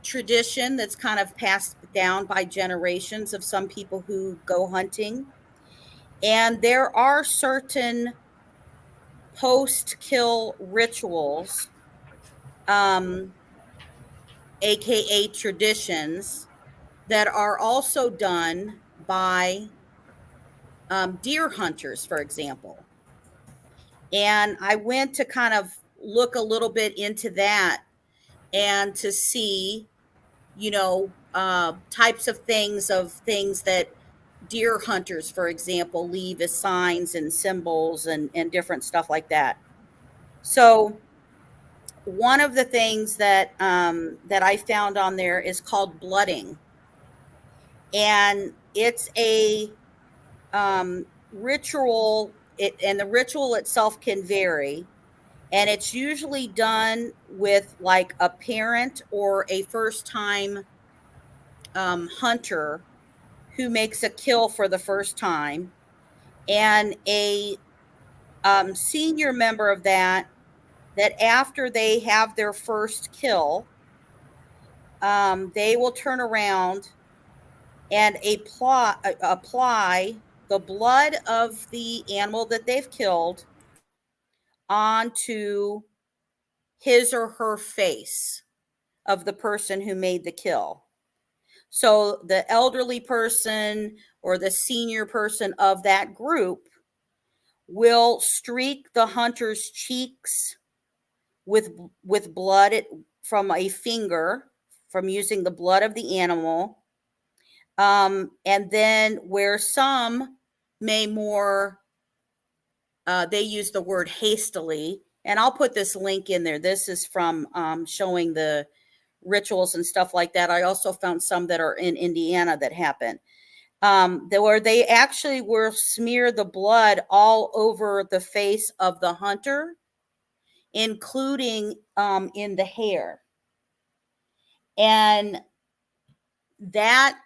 tradition that's kind of passed down by generations of some people who go hunting. And there are certain post-kill rituals, aka traditions, that are also done by deer hunters, for example. And I went to kind of look a little bit into that and to see, you know, types of things that deer hunters, for example, leave as signs and symbols and different stuff like that. So one of the things that that I found on there is called blooding, and it's a ritual. And the ritual itself can vary, and it's usually done with like a parent or a first time hunter who makes a kill for the first time, and a senior member of that after they have their first kill, they will turn around and apply the blood of the animal that they've killed onto his or her face of the person who made the kill. So the elderly person or the senior person of that group will streak the hunter's cheeks with blood from a finger, from using the blood of the animal. And then where some may more, they use the word hastily, and I'll put this link in there. This is from showing the rituals and stuff like that. I also found some that are in Indiana that happen, where they actually will smear the blood all over the face of the hunter including in the hair. And that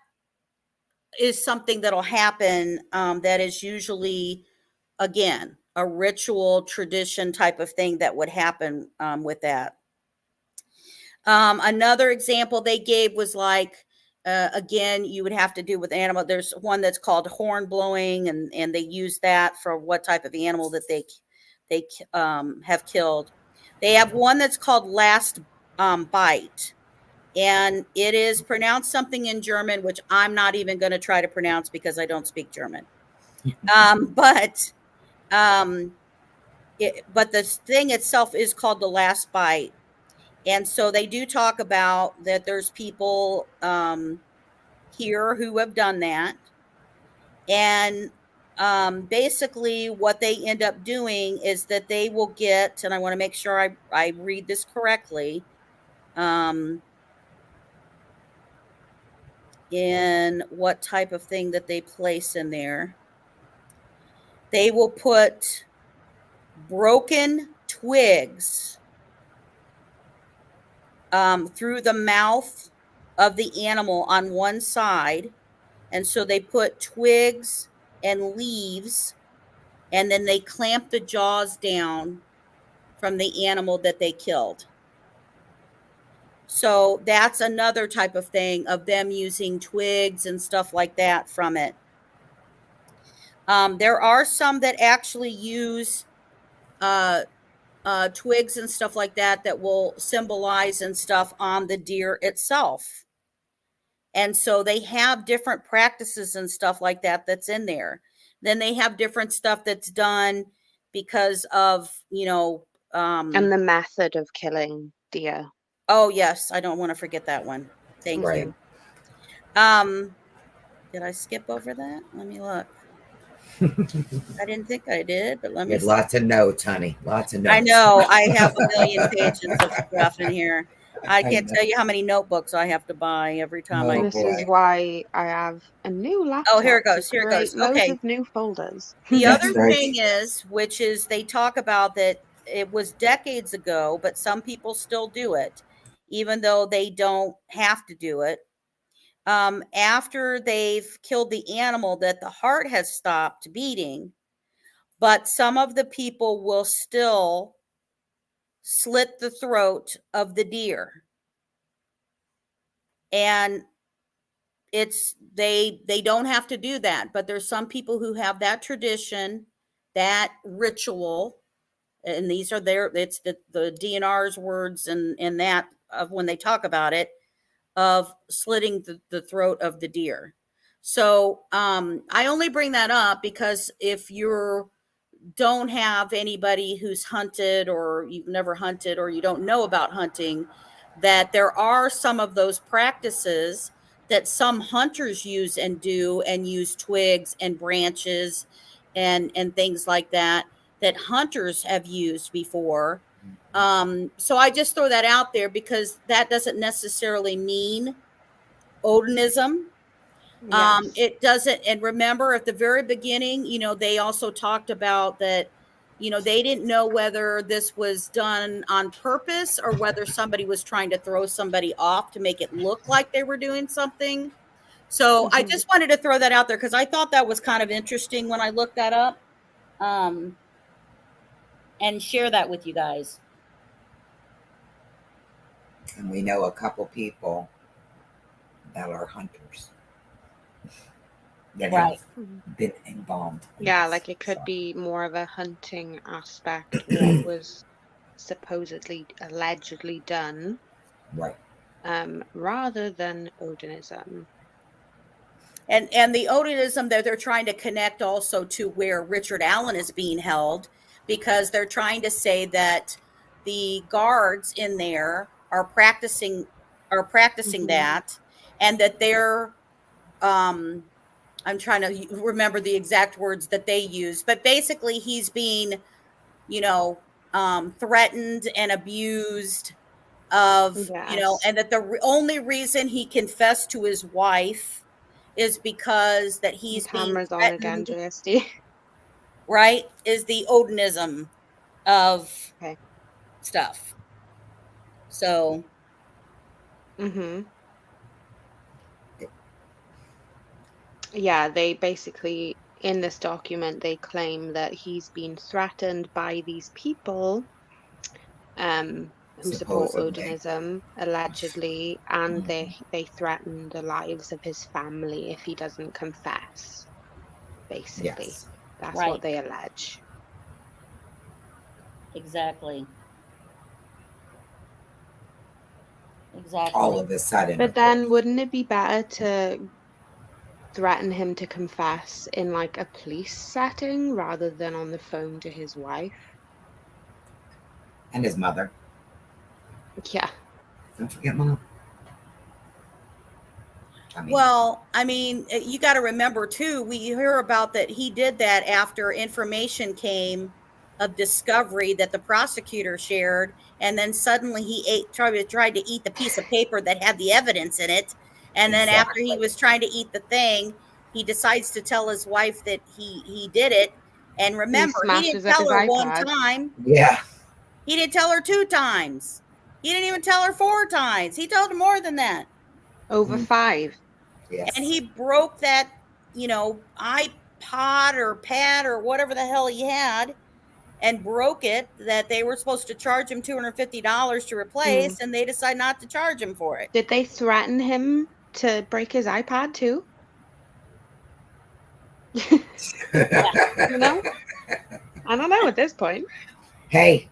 is something that'll happen that is usually, again, a ritual tradition type of thing that would happen with that. Another example they gave was like, again, you would have to do with animal. There's one that's called horn blowing, and they use that for what type of animal that they have killed. They have one that's called last bite, and it is pronounced something in German, which I'm not even going to try to pronounce because I don't speak German. But the thing itself is called the last bite. And so they do talk about that there's people here who have done that. And basically what they end up doing is that they will get, and I want to make sure I read this correctly, in what type of thing that they place in there. They will put broken twigs through the mouth of the animal on one side. And so they put twigs and leaves, and then they clamp the jaws down from the animal that they killed. So that's another type of thing of them using twigs and stuff like that from it. There are some that actually use twigs and stuff like that that will symbolize and stuff on the deer itself. And so they have different practices and stuff like that that's in there. Then they have different stuff that's done because of, and the method of killing deer. Oh, yes. I don't want to forget that one. Thank Right. you. Did I skip over that? Let me look. I didn't think I did, but let me You had see. lots of notes, honey. Lots of notes. I know. I have a million pages of stuff in here. I can't tell you how many notebooks I have to buy every time I. This boy. is why I have a new laptop. Oh, here it goes. to Here it create goes. Loads Okay. of new folders. The That's other right. thing is, which is they talk about that it was decades ago, but some people still do it, even though they don't have to do it. After they've killed the animal, that the heart has stopped beating, but some of the people will still slit the throat of the deer. And they don't have to do that, but there's some people who have that tradition, that ritual, and these are it's the DNR's words and that of when they talk about it, of slitting the throat of the deer. So I only bring that up because if you don't have anybody who's hunted, or you've never hunted, or you don't know about hunting, that there are some of those practices that some hunters use and do, and use twigs and branches and things like that hunters have used before. So I just throw that out there because that doesn't necessarily mean ODINISM. Yes. It doesn't. And remember, at the very beginning, they also talked about that, they didn't know whether this was done on purpose or whether somebody was trying to throw somebody off to make it look like they were doing something. So I just wanted to throw that out there because I thought that was kind of interesting when I looked that up, and share that with you guys. And we know a couple people that are hunters that Right. have been involved. in Yeah, this. like it could So, be more of a hunting aspect, what was supposedly, allegedly done, right. rather than Odinism. And the ODINISM that they're trying to connect also to where Richard Allen is being held, because they're trying to say that the guards in there are practicing that, and that they're I'm trying to remember the exact words that they use, but basically he's being threatened and abused of Yes. and that the only reason he confessed to his wife is because that he's being Camera's on again, threatened, JSD. right? Is the ODINISM of Okay. stuff. So, yeah, they basically, in this document, they claim that he's been threatened by these people who support Supposedly. Odinism, allegedly, and they threaten the lives of his family if he doesn't confess. Basically, Yes. that's right. what they allege. Exactly. All of a sudden. But then, wouldn't it be better to threaten him to confess in like a police setting rather than on the phone to his wife? And his mother. Yeah. Don't forget Mom. Well, I mean, you got to remember too, we hear about that he did that after information came of discovery that the prosecutor shared, and then suddenly he tried to eat the piece of paper that had the evidence in it, and then after he was trying to eat the thing, he decides to tell his wife that he did it. And remember, he didn't tell her one time. Yeah. He didn't tell her 2 times. He didn't even tell her 4 times. He told her more than that. Over 5. Yes. And he broke that, iPod or pad or whatever the hell he had, and broke it, that they were supposed to charge him $250 to replace, and they decided not to charge him for it. Did they threaten him to break his iPad too? You know? I don't know at this point. Hey,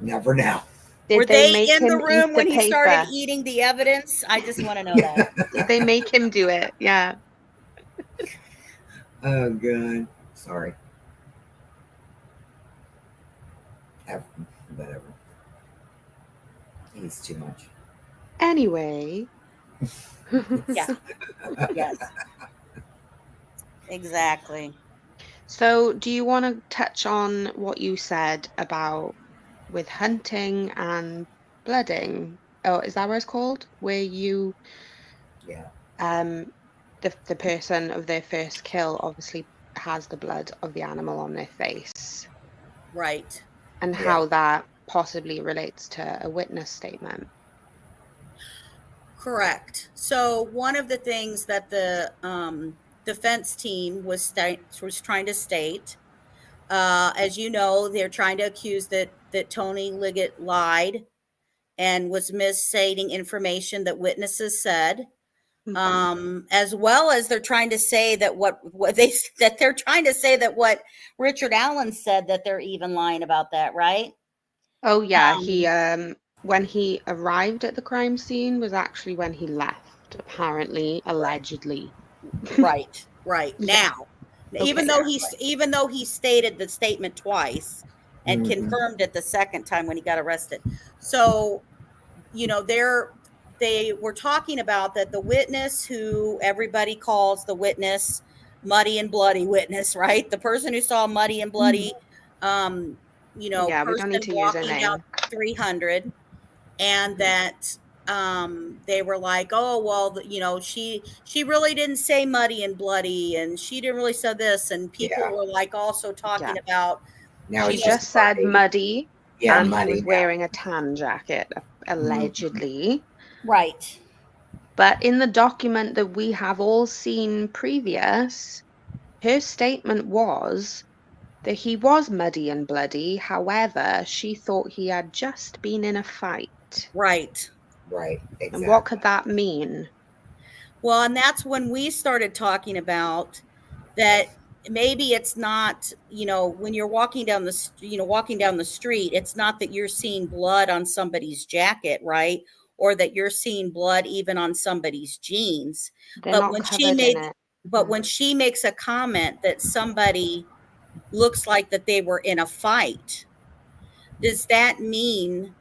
never know. Were they in the room when he started eating the evidence? I just want to know that. Did they make him do it? Yeah. Oh, God. Sorry. Whatever. He's too much. Anyway. Yeah. Yes. Exactly. So, do you want to touch on what you said about with hunting and blooding? Oh, is that what it's called? Where you, the person of their first kill obviously has the blood of the animal on their face, right? And how that possibly relates to a witness statement. Correct. So one of the things that the defense team was trying to state, as you know, they're trying to accuse that Tony Liggett lied and was misstating information that witnesses said, as well as they're trying to say that what Richard Allen said, that they're even lying about that, right? Oh yeah, he when he arrived at the crime scene was actually when he left, apparently, allegedly. Right. Now, Okay. even though he stated the statement twice and confirmed it the second time when he got arrested. So, they were talking about that the witness, who everybody calls the witness Muddy and Bloody witness, right? The person who saw Muddy and Bloody, person walking down 300, and that they were like, oh, well, she really didn't say Muddy and Bloody, and she didn't really say this, and people were like also talking about. She just said Muddy, and Muddy, he was wearing a tan jacket, allegedly. Right. But in the document that we have all seen previous, her statement was that he was muddy and bloody. However, she thought he had just been in a fight. Right. Exactly. And what could that mean? Well, and that's when we started talking about that maybe it's not, when you're walking down the street, it's not that you're seeing blood on somebody's jacket, right? Or that you're seeing blood even on somebody's jeans. But when she makes a comment that somebody looks like that they were in a fight, does that mean,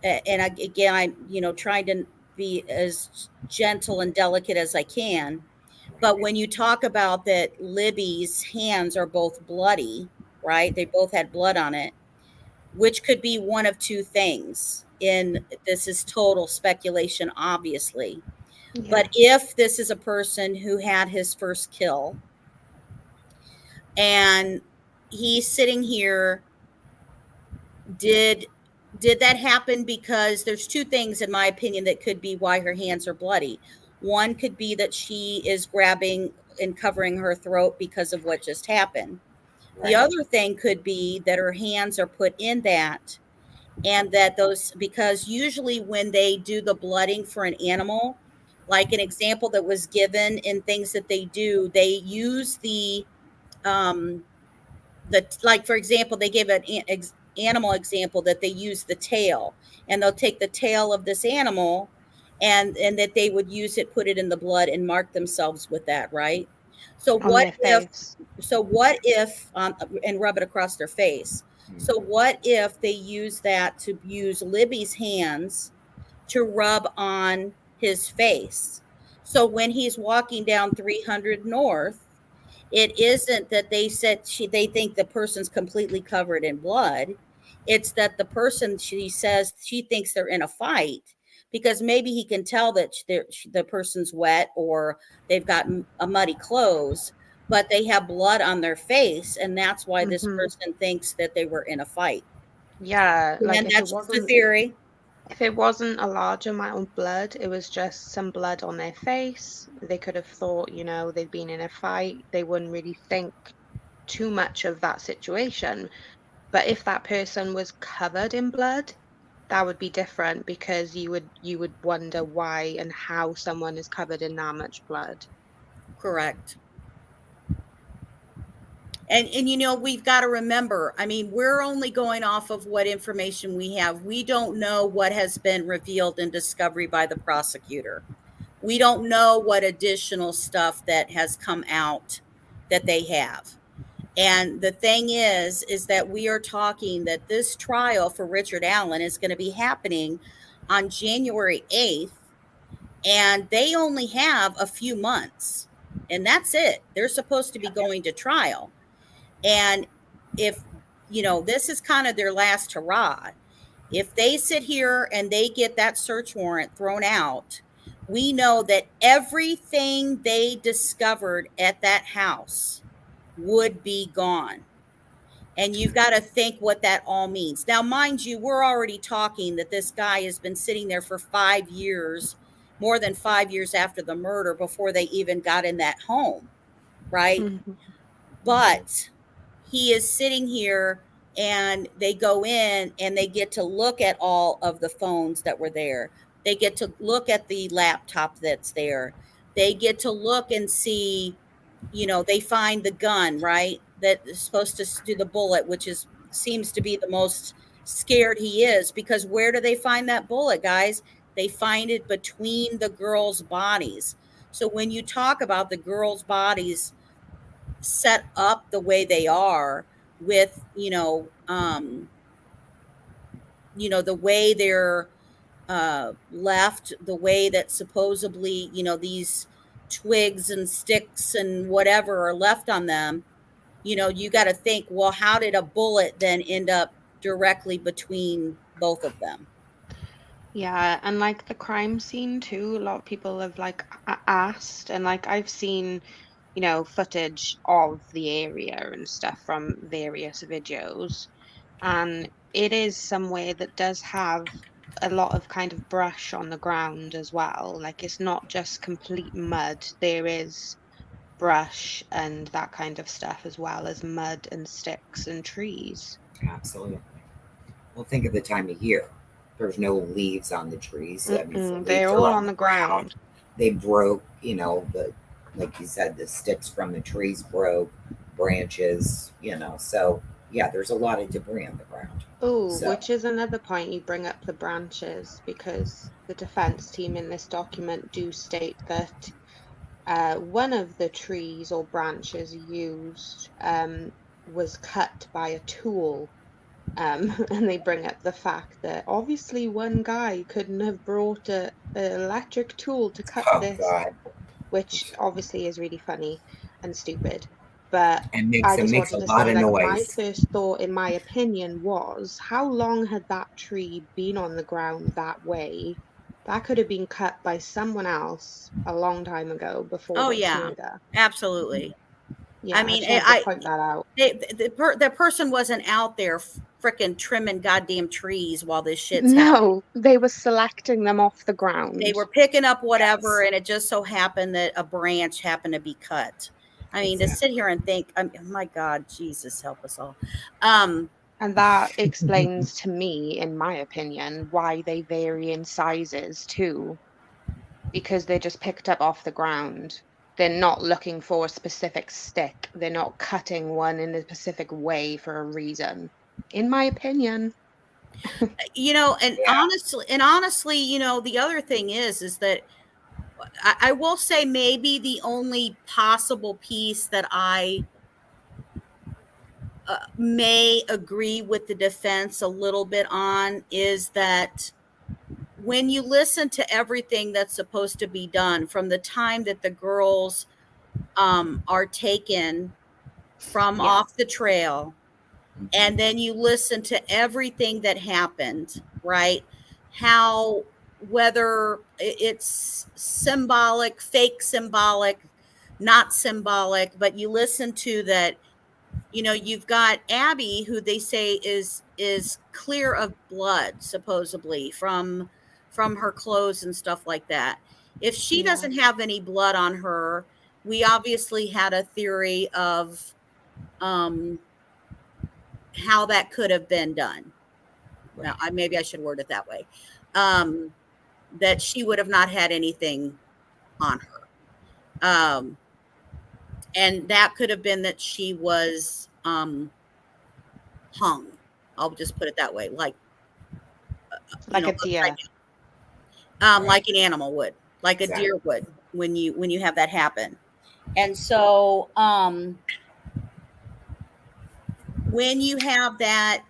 and again, I'm trying to be as gentle and delicate as I can, but when you talk about that Libby's hands are both bloody, right? They both had blood on it, which could be one of 2 things. This is total speculation, obviously. Yeah. But if this is a person who had his first kill and he's sitting here did that happen because there's two things, in my opinion, that could be why her hands are bloody. One could be that she is grabbing and covering her throat because of what just happened. The Right. other thing could be that her hands are put in that, and that those, because usually when they do the blooding for an animal, like an example that was given in things that they do, they use um like, for example, they gave an animal example that they use the tail, and they'll take the tail of this animal, and that they would use it, put it in the blood, and mark themselves with that, right? So On what their if face. and rub it across their face. So what if they use that to use Libby's hands to rub on his face? So when he's walking down 300 North, it isn't that they said they think the person's completely covered in blood. It's that the person, she says, she thinks they're in a fight, because maybe he can tell that the person's wet, or they've got a muddy clothes, but they have blood on their face, and that's why this Mhm. person thinks that they were in a fight. Yeah, like And that's just a theory. if it wasn't a large amount of blood, it was just some blood on their face, they could have thought, you know, they've been in a fight. They wouldn't really think too much of that situation. But if that person was covered in blood, that would be different, because you would wonder why and how someone is covered in that much blood. Correct. And you know, we've got to remember, I mean, we're only going off of what information we have. We don't know what has been revealed in discovery by the prosecutor. We don't know what additional stuff that has come out that they have. And the thing is that we are talking that this trial for Richard Allen is going to be happening on January 8th, and they only have a few months, and that's it. They're supposed to be going to trial. And if, you know, this is kind of their last hurrah, if they sit here and they get that search warrant thrown out, we know that everything they discovered at that house would be gone. And you've got to think what that all means. Now, mind you, we're already talking that this guy has been sitting there for 5 years, more than 5 years after the murder, before they even got in that home, right? Mhm. But he is sitting here, and they go in and they get to look at all of the phones that were there. They get to look at the laptop that's there. They get to look and see, you know, they find the gun, right? That is supposed to do the bullet, which is seems to be the most scared he is, because where do they find that bullet, guys? They find it between the girls' bodies. So when you talk about the girls' bodies set up the way they are, with the way they're left, the way that supposedly, these twigs and sticks and whatever are left on them, you got to think, well, how did a bullet then end up directly between both of them? Yeah, and like the crime scene too, a lot of people have like asked, and like I've seen, footage of the area and stuff from various videos, and it is somewhere that does have a lot of kind of brush on the ground as well. Like it's not just complete mud. There is brush and that kind of stuff, as well as mud and sticks and trees. Absolutely. Well, think of the time of year. There's no leaves on the trees. I mean, the leaves They're are all on the ground. They broke, like you said, the sticks from the trees broke, branches, So, yeah, there's a lot of debris on the ground. Oh, So, which is another point, you bring up the branches, because the defense team in this document do state that one of the trees or branches used was cut by a tool. And they bring up the fact that obviously one guy couldn't have brought an electric tool to cut oh, this, God. which obviously is really funny and stupid. But And I it just makes wanted a to lot say, of like, my noise. first thought, in my opinion, was how long had that tree been on the ground that way? That could have been cut by someone else a long time ago before Oh this yeah, murder. absolutely. I Yeah, I mean, just wanted to point that out. the person wasn't out there freaking trimming goddamn trees while this shit's happening. No, they were selecting them off the ground. They were picking up whatever, Yes. and it just so happened that a branch happened to be cut. I mean, to sit here and think, my God, Jesus help us all. And that explains to me, in my opinion, why they vary in sizes too, because they're just picked up off the ground. They're not looking for a specific stick. They're not cutting one in a specific way for a reason, in my opinion. You know, and Yeah. honestly, you know, the other thing is that I will say maybe the only possible piece that I may agree with the defense a little bit on is that when you listen to everything that's supposed to be done from the time that the girls are taken from Yeah. off the trail, and then you listen to everything that happened, right? How, whether it's symbolic, fake symbolic, not symbolic, but you listen to that, you know, you've got Abby, who they say is clear of blood, supposedly from her clothes and stuff like that. If she Yeah. doesn't have any blood on her, we obviously had a theory of how that could have been done. Now, maybe I should word it that way. That she would have not had anything on her. And that could have been that she was hung. I'll just put it that way, like Like a deer. like an animal would, like Exactly. a deer would when you have that happen. And so when you have that,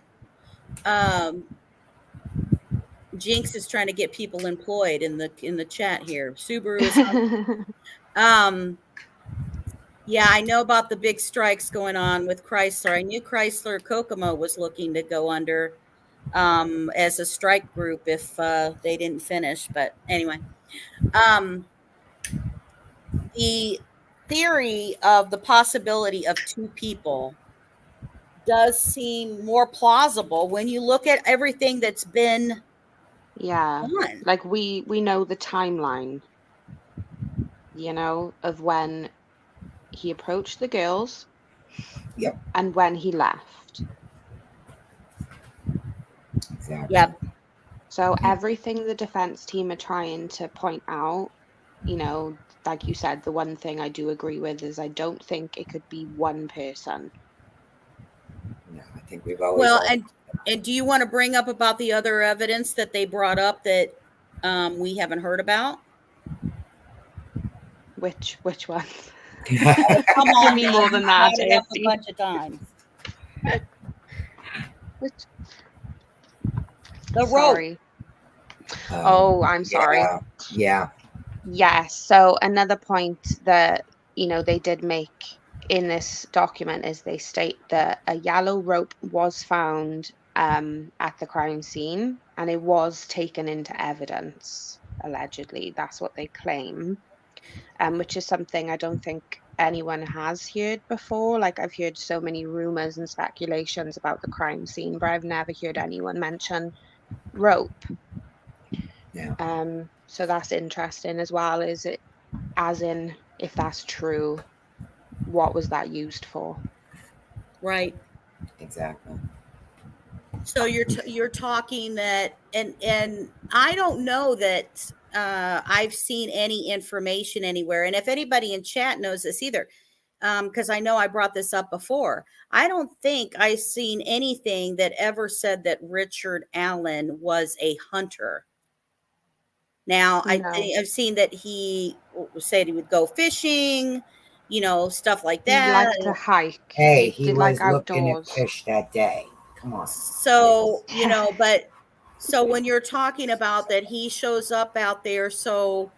Jinx is trying to get people employed in the chat here. Subaru is yeah, I know about the big strikes going on with Chrysler. I knew Chrysler Kokomo was looking to go under as a strike group if they didn't finish. But anyway, the theory of the possibility of two people does seem more plausible when you look at everything that's been Yeah, done. like we know the timeline, you know, of when he approached the girls. Yep. And when he left. Exactly. Yep. So everything the defense team are trying to point out, you know, like you said, the one thing I do agree with is I don't think it could be one person. No, I think we've always. Well, and do you want to bring up about the other evidence that they brought up that we haven't heard about? Which one? Come on, Give me more than that, brought it up a AFC. bunch of times. Which? The rope. Sorry. Oh, I'm sorry. Yeah. Yes. So another point that, you know, they did make in this document is they state that a yellow rope was found at the crime scene and it was taken into evidence, allegedly. That's what they claim, which is something I don't think anyone has heard before. Like, I've heard so many rumors and speculations about the crime scene, but I've never heard anyone mention rope. Yeah. So that's interesting as well. Is it, as in, if that's true, what was that used for? Right. Exactly. So you're talking that, and I don't know that I've seen any information anywhere. And if anybody in chat knows this either, because I know I brought this up before, I don't think I've seen anything that ever said that Richard Allen was a hunter. Now, No. I've seen that he said he would go fishing, you know, stuff like He that. liked to hike. Hey, he did was like looking at outdoors. fish that day. Come on. So, you know, but so when you're talking about that he shows up out there, so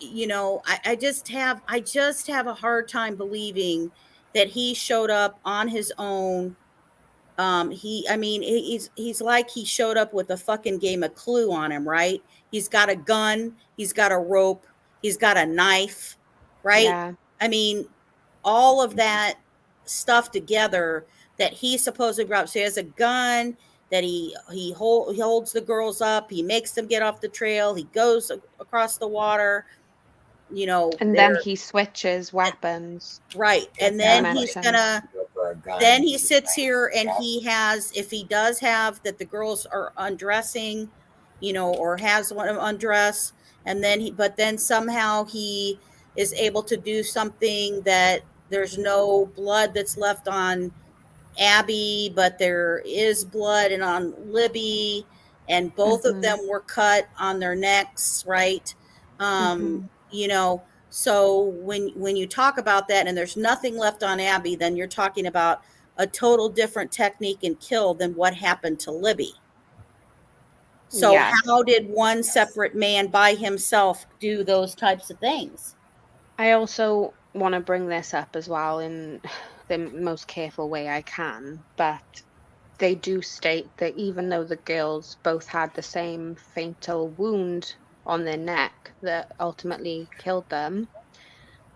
you know, I just have a hard time believing that he showed up on his own. He's like he showed up with a fucking game of Clue on him, right? He's got a gun, he's got a rope, he's got a knife, right? Yeah. I mean, all of that stuff together that he supposedly robbed. So he has a gun that he holds the girls up. He makes them get off the trail. He goes across the water. You know, And then he switches weapons. right, and you then he's mentioned. gonna. Go for a gun. Then he sits here and he has, if he does have that the girls are undressing, you know, or has one of undress, and then but then somehow he is able to do something that there's no blood that's left on Abby, but there is blood and on Libby, and both of them were cut on their necks, right? You know, so when you talk about that and there's nothing left on Abby, then you're talking about a total different technique and kill than what happened to Libby. So Yes. how did one separate man by himself do those types of things? I also want to bring this up as well in the most careful way I can, but they do state that even though the girls both had the same fatal wound on their neck that ultimately killed them,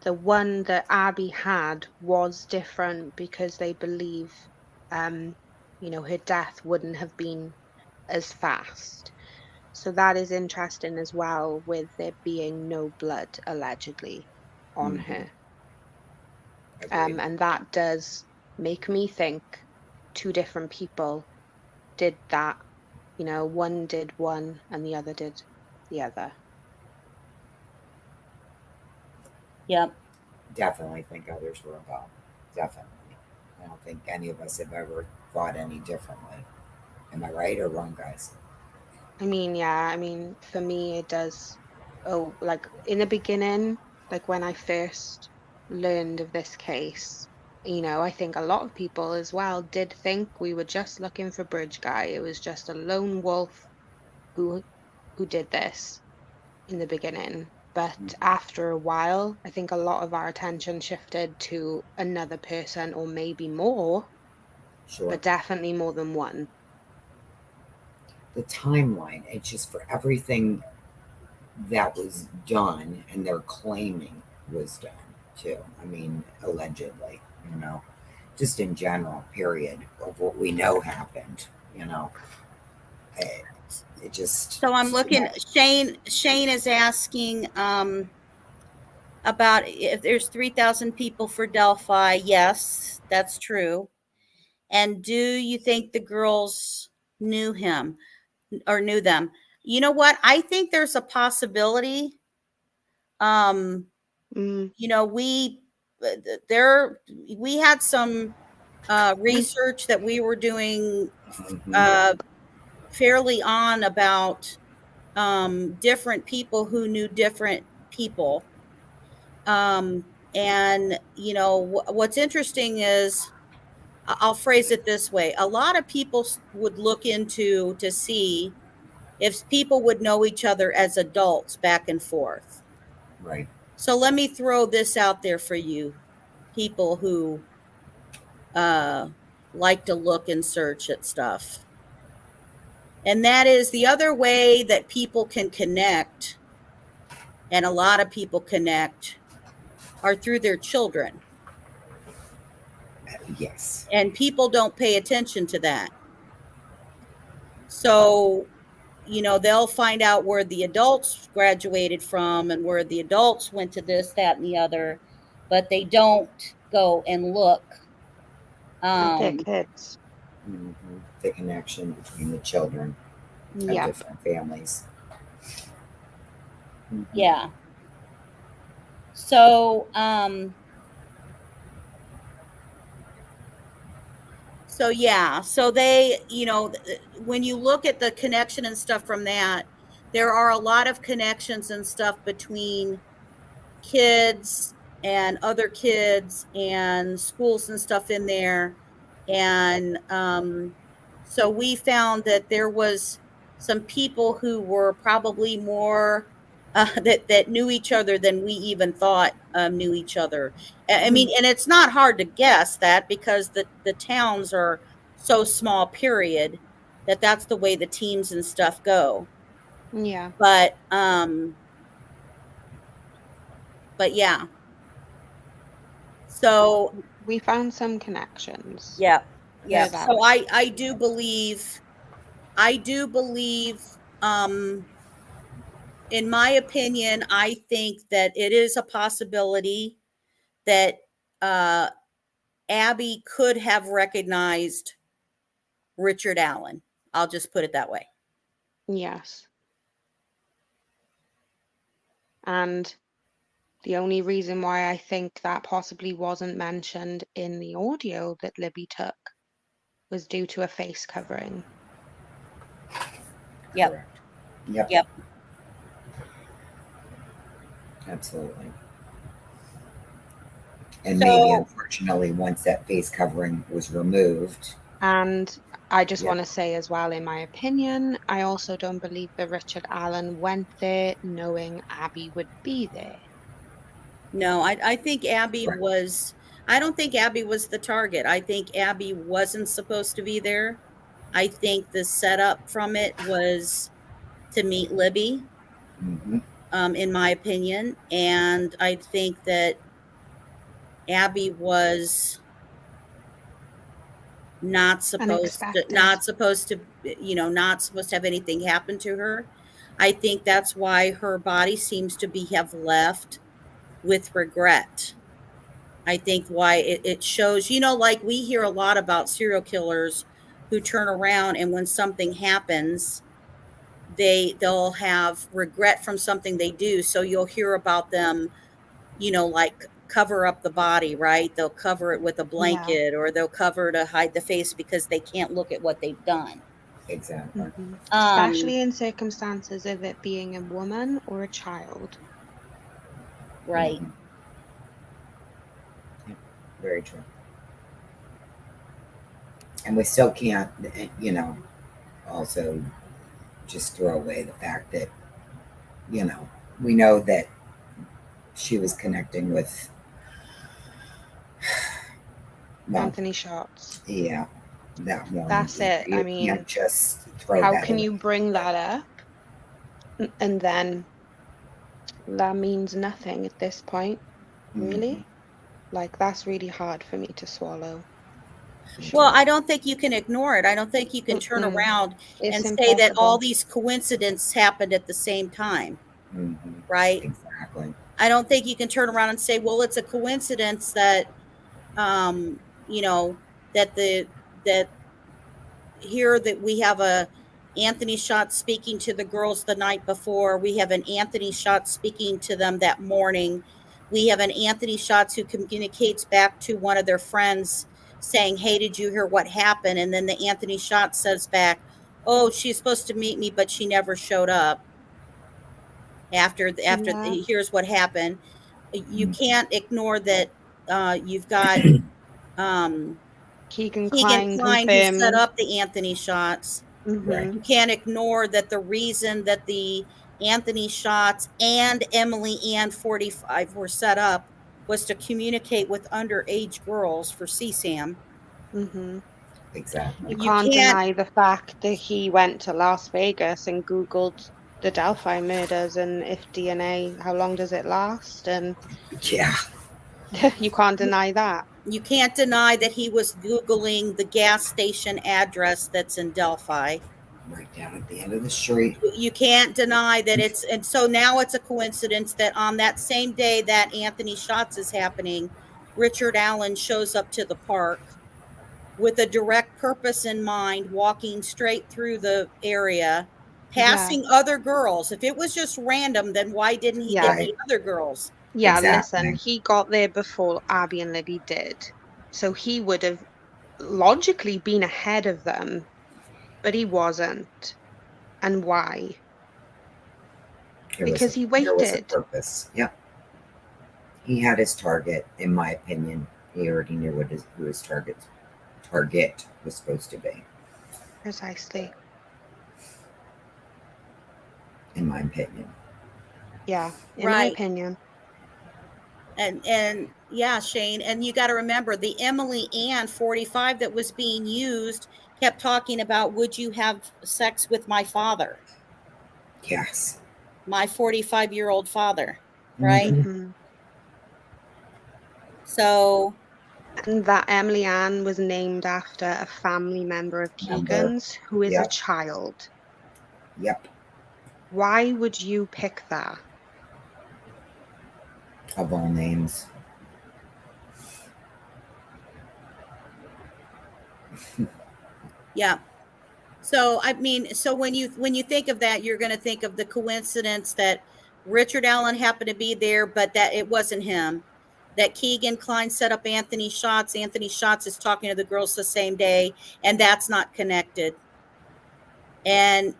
the one that Abby had was different because they believe, her death wouldn't have been as fast. So that is interesting as well, with there being no blood allegedly on her. And that does make me think two different people did that. One did one and the other did the other. Yep. Definitely think others were involved. Definitely. I don't think any of us have ever thought any differently. Am I right or wrong, guys? For me, it does. Oh, like in the beginning, like when I first learned of this case, I think a lot of people as well did think we were just looking for Bridge Guy. It was just a lone wolf who did this in the beginning. But after a while, I think a lot of our attention shifted to another person, or maybe more, Sure. but definitely more than one. The timeline, it's just for everything that was done and they're claiming was done too. I mean, allegedly, just in general, period, of what we know happened, it just. So I'm looking, Shane is asking about if there's 3,000 people for Delphi. Yes, that's true. And do you think the girls knew him or knew them? You know what? I think there's a possibility. We had some research that we were doing fairly on about different people who knew different people. And what's interesting is, I'll phrase it this way. A lot of people would look into to see if people would know each other as adults back and forth. Right. So let me throw this out there for you, people who like to look and search at stuff. And that is the other way that people can connect, and a lot of people connect, are through their children. Yes. And people don't pay attention to that. So, they'll find out where the adults graduated from and where the adults went to this, that, and the other, but they don't go and look. Their kids. The connection between the children of different families. Yeah. So, so they, when you look at the connection and stuff from that, there are a lot of connections and stuff between kids and other kids and schools and stuff in there. And so we found that there was some people who were probably more that knew each other than we even thought knew each other. I mean, and it's not hard to guess that, because the towns are so small, period, that's the way the teams and stuff go. Yeah. But yeah. So we found some connections. Yeah. Yeah. that. So I do believe, in my opinion, I think that it is a possibility that Abby could have recognized Richard Allen. I'll just put it that way. Yes. And the only reason why I think that possibly wasn't mentioned in the audio that Libby took was due to a face covering. Yep. Correct. Yep. Yep. Absolutely. And So- maybe, unfortunately, once that face covering was removed. And I just Yeah. want to say as well, in my opinion, I also don't believe that Richard Allen went there knowing Abby would be there. No, I think Abby Right. was, I don't think Abby was the target. I think Abby wasn't supposed to be there. I think the setup from it was to meet Libby, Mm-hmm. in my opinion. And I think that Abby was not supposed to, Unexpected. not supposed to have anything happen to her. I think that's why her body seems to have left with regret. I think why it shows, like we hear a lot about serial killers who turn around and when something happens, they'll have regret from something they do. So you'll hear about them, like cover up the body, right? They'll cover it with a blanket or they'll cover to hide the face because they can't look at what they've done. Exactly. Especially in circumstances of it being a woman or a child. Right. Mm-hmm. Yep. Very true. And we still can't, also just throw away the fact that, we know that she was connecting with Anthony Shots. Yeah, that one. That's it. You I mean, can't just throw how that can away. you bring that up and then that means nothing at this point? Really? Mm-hmm. Like, that's really hard for me to swallow. Well, I don't think you can ignore it. I don't think you can turn around It's and say that all impossible. these coincidences happened at the same time. Mm-hmm. Right? Exactly. I don't think you can turn around and say, well, it's a coincidence that, that here that we have a Anthony Shot speaking to the girls the night before. We have an Anthony Shot speaking to them that morning. We have an Anthony Shots who communicates back to one of their friends saying, hey, did you hear what happened? And then the Anthony Shot says back, oh, she's supposed to meet me, but she never showed up. After here's what happened. You can't ignore that you've got Keegan Keegan Kline Kline who set confirmed. up the Anthony Shots. Right. You can't ignore that the reason that the Anthony Shots and Emily Ann 45 were set up was to communicate with underage girls for CSAM. Exactly. You can't deny the fact that he went to Las Vegas and Googled the Delphi murders and if DNA, how long does it last? And yeah, you can't deny that. You can't deny that he was Googling the gas station address that's in Delphi. Right down at the end of the street. You can't deny that it's, and so now it's a coincidence that on that same day that Anthony Shots is happening, Richard Allen shows up to the park with a direct purpose in mind, walking straight through the area, passing other girls. If it was just random, then why didn't he get the other girls? Yeah, Exactly. listen, he got there before Abby and Libby did. So he would have logically been ahead of them, but he wasn't. And why? Because he waited. There was a purpose. Yep. He had his target, in my opinion. He already knew who his target was supposed to be. Precisely. In my opinion. Yeah, in my opinion. And yeah, Shane, and you got to remember the Emily Ann 45 that was being used kept talking about, would you have sex with my father? Yes. My 45-year-old father, right? Mm-hmm. So And that Emily Ann was named after a family member of Keegan's who is a Yep. child. Yep. Why would you pick that? Of all names. Yeah. So I mean, so when you think of that, you're going to think of the coincidence that Richard Allen happened to be there, but that it wasn't him. That Keegan Klein set up Anthony Schatz. Anthony Schatz is talking to the girls the same day, and that's not connected. And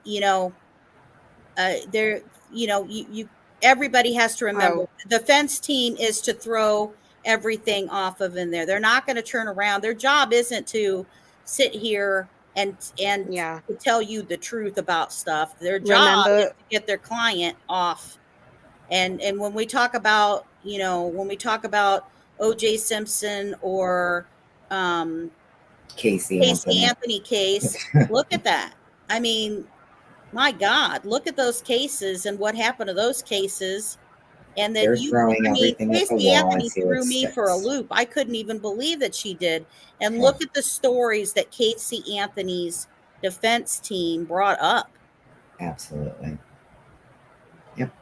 there, you everybody has to remember the defense team is to throw everything off of in there. They're not going to turn around. Their job isn't to sit here and Yeah. to tell you the truth about stuff. Their job is to get their client off. And when we talk about, when we talk about O.J. Simpson or Casey Anthony case, look at that. I mean, my God, look at those cases and what happened to those cases. And that throwing everything at the Casey wall Anthony and see threw what me for a sticks. loop. I couldn't even believe that she did. And look at the stories that Casey Anthony's defense team brought up. Absolutely. Yep.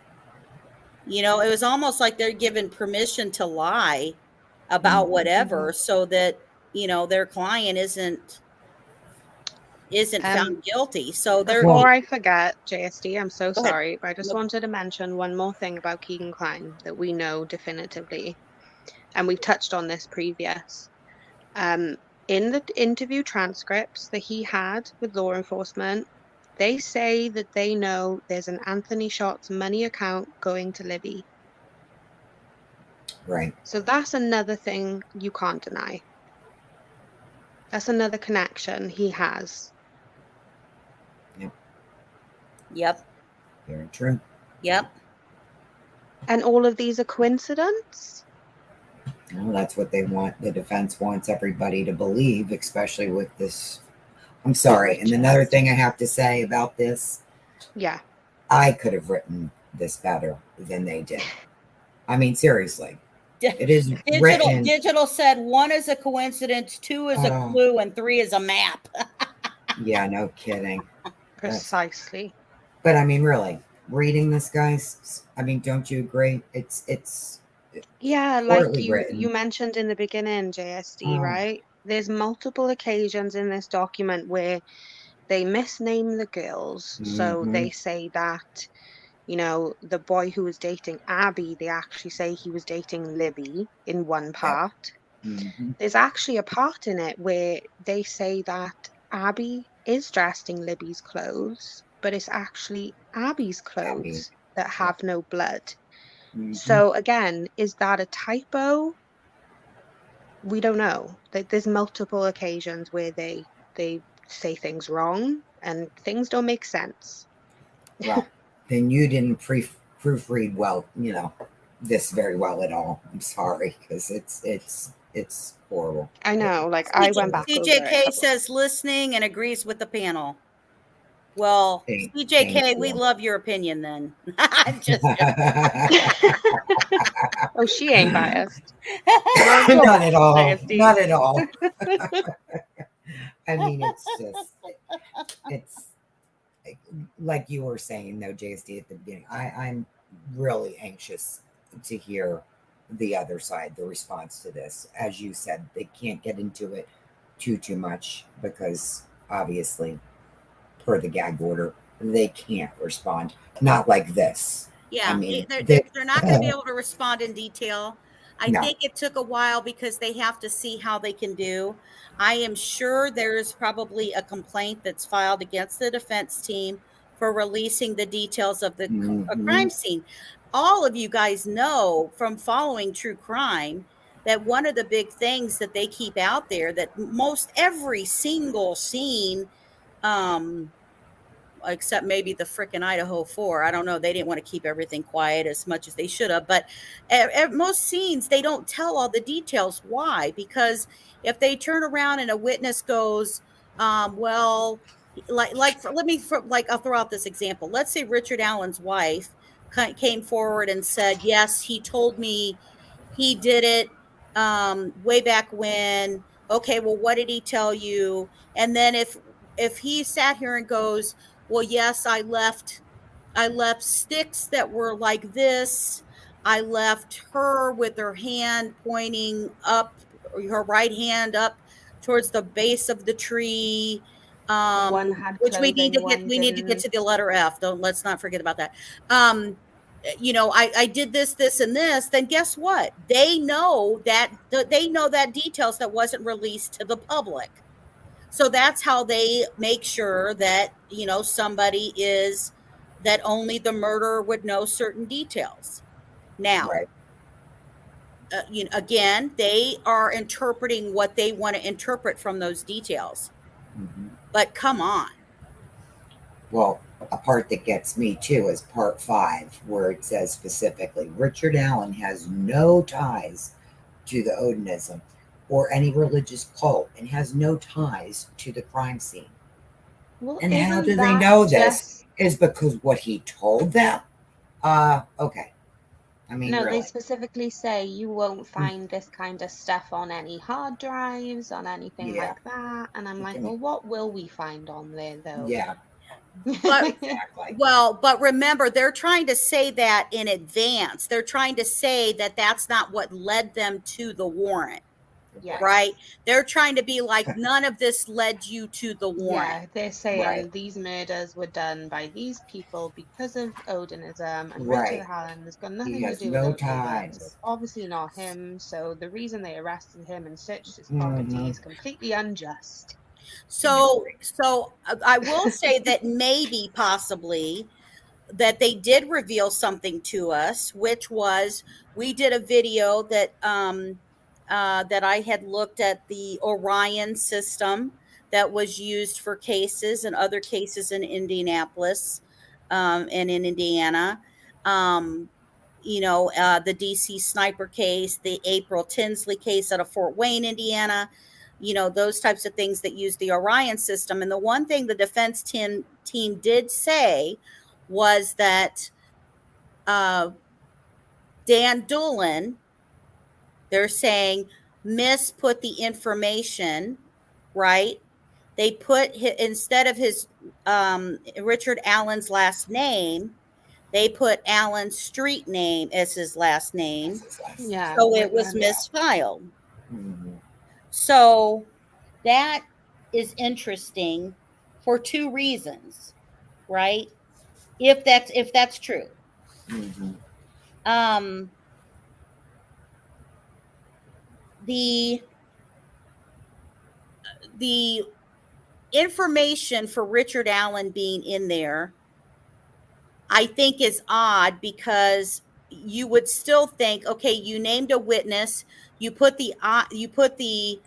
It was almost like they're given permission to lie about whatever so that, their client isn't found guilty. So before I forget, JSD, I'm so Go ahead. sorry, but I just wanted to mention one more thing about Keegan Klein that we know definitively, and we've touched on this previous. In the interview transcripts that he had with law enforcement, they say that they know there's an Anthony Schatz money account going to Libby. Right. So that's another thing you can't deny. That's another connection he has. Yep. Very true. Yep. And all of these are coincidence? Well, that's what they want. The defense wants everybody to believe, especially with this. I'm sorry. And another thing I have to say about this. Yeah. I could have written this better than they did. I mean, seriously. It is written. Digital said 1 is a coincidence, 2 is a clue, and 3 is a map. Yeah, no kidding. Precisely. But I mean, really, reading this, guys, I mean, don't you agree? It's yeah, like you mentioned in the beginning, JSD, right? There's multiple occasions in this document where they misname the girls. So they say that, the boy who was dating Abby, they actually say he was dating Libby in one part. There's actually a part in it where they say that Abby is dressed in Libby's clothes, but it's actually Abby's clothes that have no blood. So again, is that a typo? We don't know. There's multiple occasions where they say things wrong and things don't make sense. Well, then you didn't proofread well, this very well at all. I'm sorry, because it's horrible. I know, like I went back. CJK says listening and agrees with the panel. Well, CJK, we love your opinion then. I'm just oh, she ain't biased. Not at all. Not at all. I mean, it's like you were saying though, JSD, at the beginning. I'm really anxious to hear the other side, the response to this. As you said, they can't get into it too much because obviously, per the gag order, they can't respond. Not like this. Yeah, I mean, they're not going to be able to respond in detail. I think it took a while because they have to see how they can do. I am sure there's probably a complaint that's filed against the defense team for releasing the details of the crime scene. All of you guys know from following true crime that one of the big things that they keep out there, that most every single scene, except maybe the frickin' Idaho 4. I don't know. They didn't want to keep everything quiet as much as they should have. But at most scenes, they don't tell all the details. Why? Because if they turn around and a witness goes, well, I'll throw out this example. Let's say Richard Allen's wife came forward and said, yes, he told me he did it. way back when. Okay, well, what did he tell you? And then if he sat here and goes, well, yes, I left sticks that were like this. I left her with her hand pointing up, her right hand up towards the base of the tree. One had Which we need to clothing, get. one We need to get to the didn't. letter F. Let's not forget about that. I did this, and this. Then guess what? They know that details that wasn't released to the public. So that's how they make sure that somebody is that only the murderer would know certain details. Now, Right. Again, they are interpreting what they want to interpret from those details. Mm-hmm. But come on. Well, a part that gets me too is part 5, where it says specifically Richard Allen has no ties to the ODINISM or any religious cult and has no ties to the crime scene. Well, And how isn't do they that know this? just- Is because what he told them? Okay. I mean, No, really. they specifically say you won't find this kind of stuff on any hard drives, on anything Yeah. like that. And I'm like, Okay. well, what will we find on there, though? Yeah, But exactly. well, but remember, they're trying to say that in advance. They're trying to say that that's not what led them to the warrant. Yes. Right? They're trying to be like, none of this led you to the warrant. Yeah, they're saying Right. these murders were done by these people because of Odinism, and Right. Richard Allen has got nothing He to has do no with Odinism. ties. So it's obviously not him. So the reason they arrested him and searched his property is completely unjust. So I will say that maybe possibly that they did reveal something to us, which was we did a video that that I had looked at the Orion system that was used for cases and other cases in Indianapolis and in Indiana. The DC sniper case, the April Tinsley case out of Fort Wayne, Indiana, those types of things that use the Orion system. And the one thing the defense team did say was that Dan Doolin, they're saying, misput the information, right? They put instead of his Richard Allen's last name, they put Allen's street name as his last name. Yeah. So it was Whitman. misfiled. Mm-hmm. So that is interesting for 2 reasons, right? If that's true. Mm-hmm. The information for Richard Allen being in there, I think, is odd because you would still think, okay, you named a witness, you put the MEID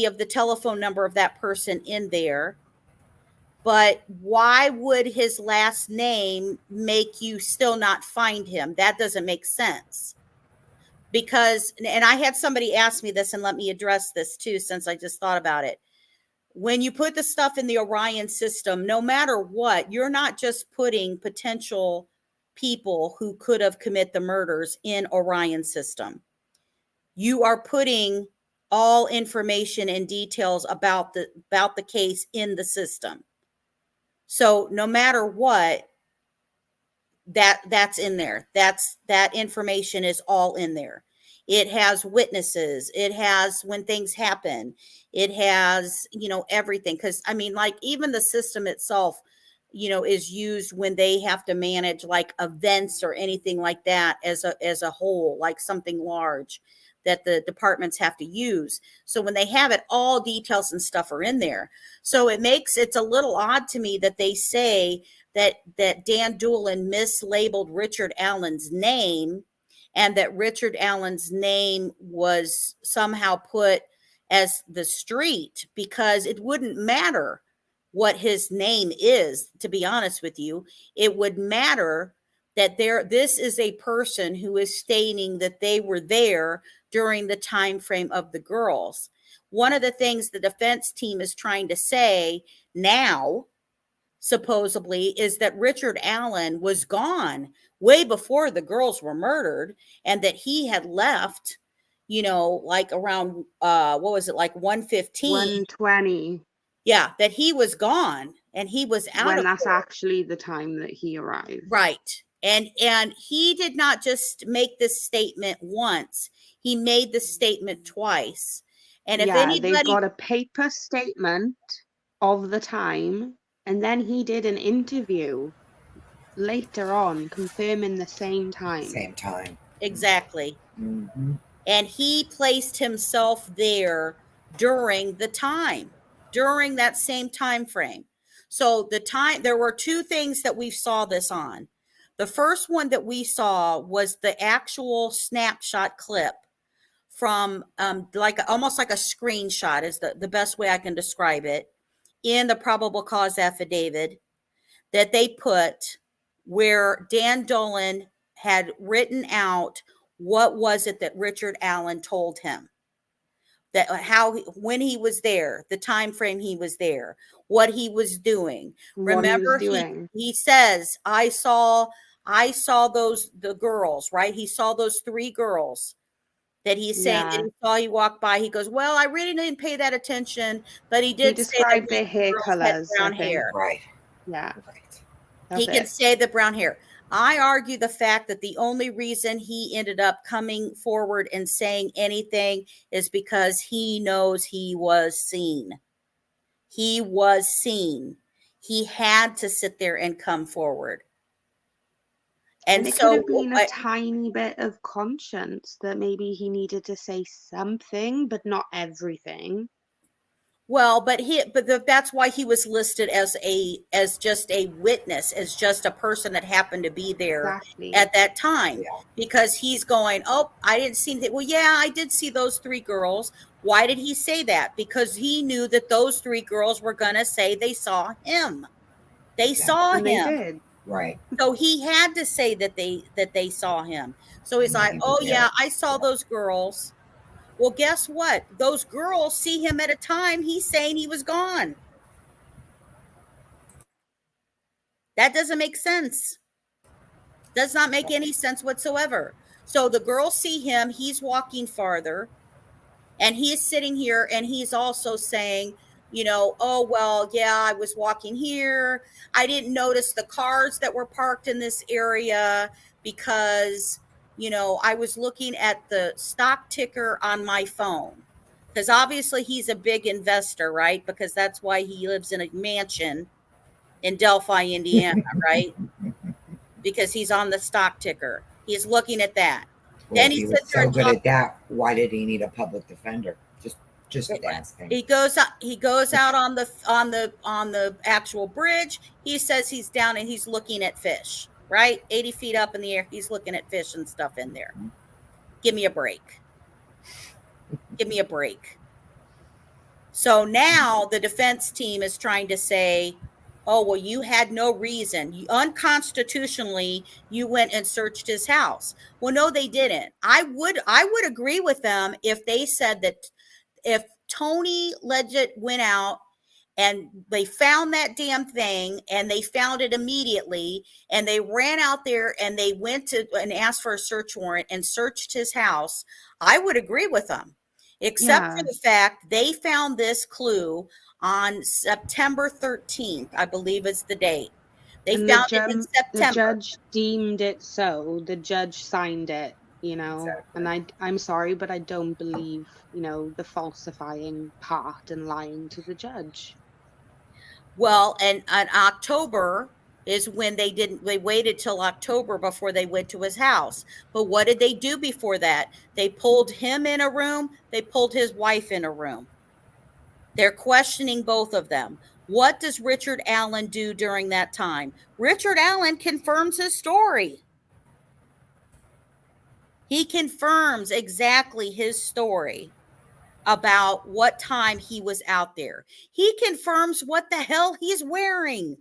of the telephone number of that person in there, but why would his last name make you still not find him? That doesn't make sense. Because, and I had somebody ask me this, and let me address this too, since I just thought about it. When you put the stuff in the Orion system, no matter what, you're not just putting potential people who could have committed the murders in Orion system. You are putting all information and details about the case in the system. So no matter what, that's in there. That information is all in there. It has witnesses. It has when things happen. It has, everything. Because I mean, like, even the system itself, is used when they have to manage like events or anything like that as a whole, like something large that the departments have to use. So when they have it, all details and stuff are in there. So it's a little odd to me that they say that Dan Doolin mislabeled Richard Allen's name, and that Richard Allen's name was somehow put as the street, because it wouldn't matter what his name is, to be honest with you. It would matter that this is a person who is stating that they were there during the time frame of the girls. One of the things the defense team is trying to say now supposedly, is that Richard Allen was gone way before the girls were murdered, and that he had left, like around what was it, like 1:15? 1:20, Yeah, that he was gone and he was out when of that's court. actually the time that he arrived. Right. And he did not just make this statement once. He made the statement twice. And if Yeah, they've anybody, got a paper statement of the time, and then he did an interview later on confirming the same time. Same time. exactly. Mm-hmm. And he placed himself there during that same time frame. So there were two things that we saw this on. The first one that we saw was the actual snapshot clip from almost like a screenshot is the best way I can describe it, in the probable cause affidavit that they put, where Dan Dolan had written out what was it that Richard Allen told him, that when he was there, the time frame he was there, what he was doing. What he was Remember, doing. he says, I saw the girls, right? He saw those three girls that he's saying that Yeah. he saw you walk by. He goes, well, I really didn't pay that attention, but he He did say that described their one hair girl had colors, brown I think. hair. Right. Yeah. Right. He That's can it. say the brown hair. I argue the fact that the only reason he ended up coming forward and saying anything is because he knows he was seen. He was seen. He had to sit there and come forward. And it could so have been a tiny bit of conscience that maybe he needed to say something, but not everything. well, but that's why he was listed as just a witness, as just a person that happened to be there Exactly. at that time. Yeah. Because he's going, oh, I didn't see that. Well, yeah, I did see those three girls. Why did he say that? Because he knew that those three girls were going to say they saw him. They saw And they him. did. Right. So he had to say that they saw him. So he's And like, he was oh there. yeah, I saw Yeah. those girls. Well, guess what? Those girls see him at a time he's saying he was gone. That doesn't make sense. Does not make any sense whatsoever. So the girls see him, he's walking farther, and he's sitting here, and he's also saying, oh, well, yeah, I was walking here. I didn't notice the cars that were parked in this area because, I was looking at the stock ticker on my phone. Because obviously he's a big investor, right? Because that's why he lives in a mansion in Delphi, Indiana, right? Because he's on the stock ticker. He's looking at that. Well, Then if he he was sits there so and good talks. at that, why did he need a public defender? Just asking. He goes out on the actual bridge. He says he's down and he's looking at fish, right? 80 feet up in the air. He's looking at fish and stuff in there. Give me a break. Give me a break. So now the defense team is trying to say, oh, well, you had no reason. Unconstitutionally, you went and searched his house. Well, no, they didn't. I would agree with them if they said that if Tony Leggett went out and they found that damn thing and they found it immediately and they ran out there and they went and asked for a search warrant and searched his house, I would agree with them. Except for the fact they found this clue on September 13th, I believe is the date. They found it in September. The judge deemed it so. The judge signed it, Exactly. and I'm sorry, but I don't believe, the falsifying part and lying to the judge. Well, and October is when they waited till October before they went to his house. But what did they do before that? They pulled him in a room. They pulled his wife in a room. They're questioning both of them. What does Richard Allen do during that time? Richard Allen confirms his story. He confirms exactly his story about what time he was out there. He confirms what the hell he's wearing.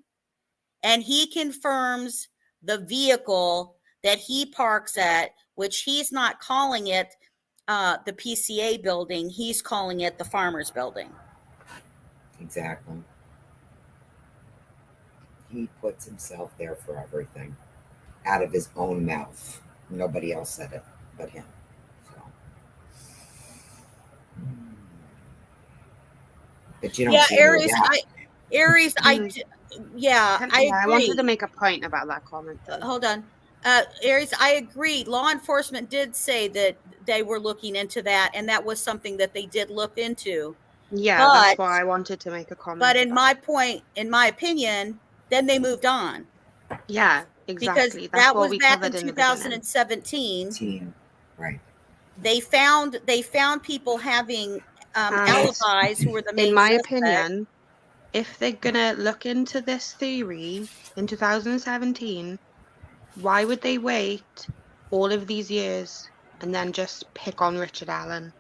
And he confirms the vehicle that he parks at, which he's not calling it the PCA building. He's calling it the Farmers Building. Exactly. he puts himself there for everything out of his own mouth. Nobody else said it but him. So. But you don't Yeah, see any of Aries, that. I I wanted to agree. make a point about that comment though. Hold on. Aries, I agree. Law enforcement did say that they were looking into that, and that was something that they did look into. Yeah, But that's why I wanted to make a comment in about. my opinion, then they moved on Yeah, because exactly. That's that what was we back in covered in the beginning. 2017. Team, right? They found people having And alibis who were the in main my suspect. opinion, if they're gonna look into this theory in 2017, why would they wait all of these years and then just pick on Richard Allen?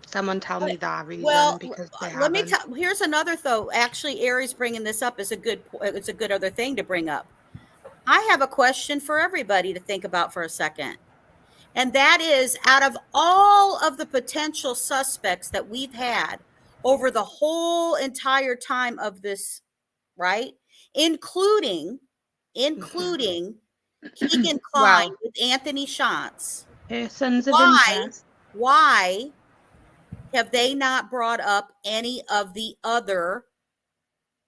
Someone tell me that reason, Well, because they let me haven't. tell. Here's another though. Actually, Aries bringing this up is it's a good other thing to bring up. I have a question for everybody to think about for a second. And that is, out of all of the potential suspects that we've had over the whole entire time of this, right? Including Keegan Klein Well, with Anthony Shots. persons of interest. Why have they not brought up any of the other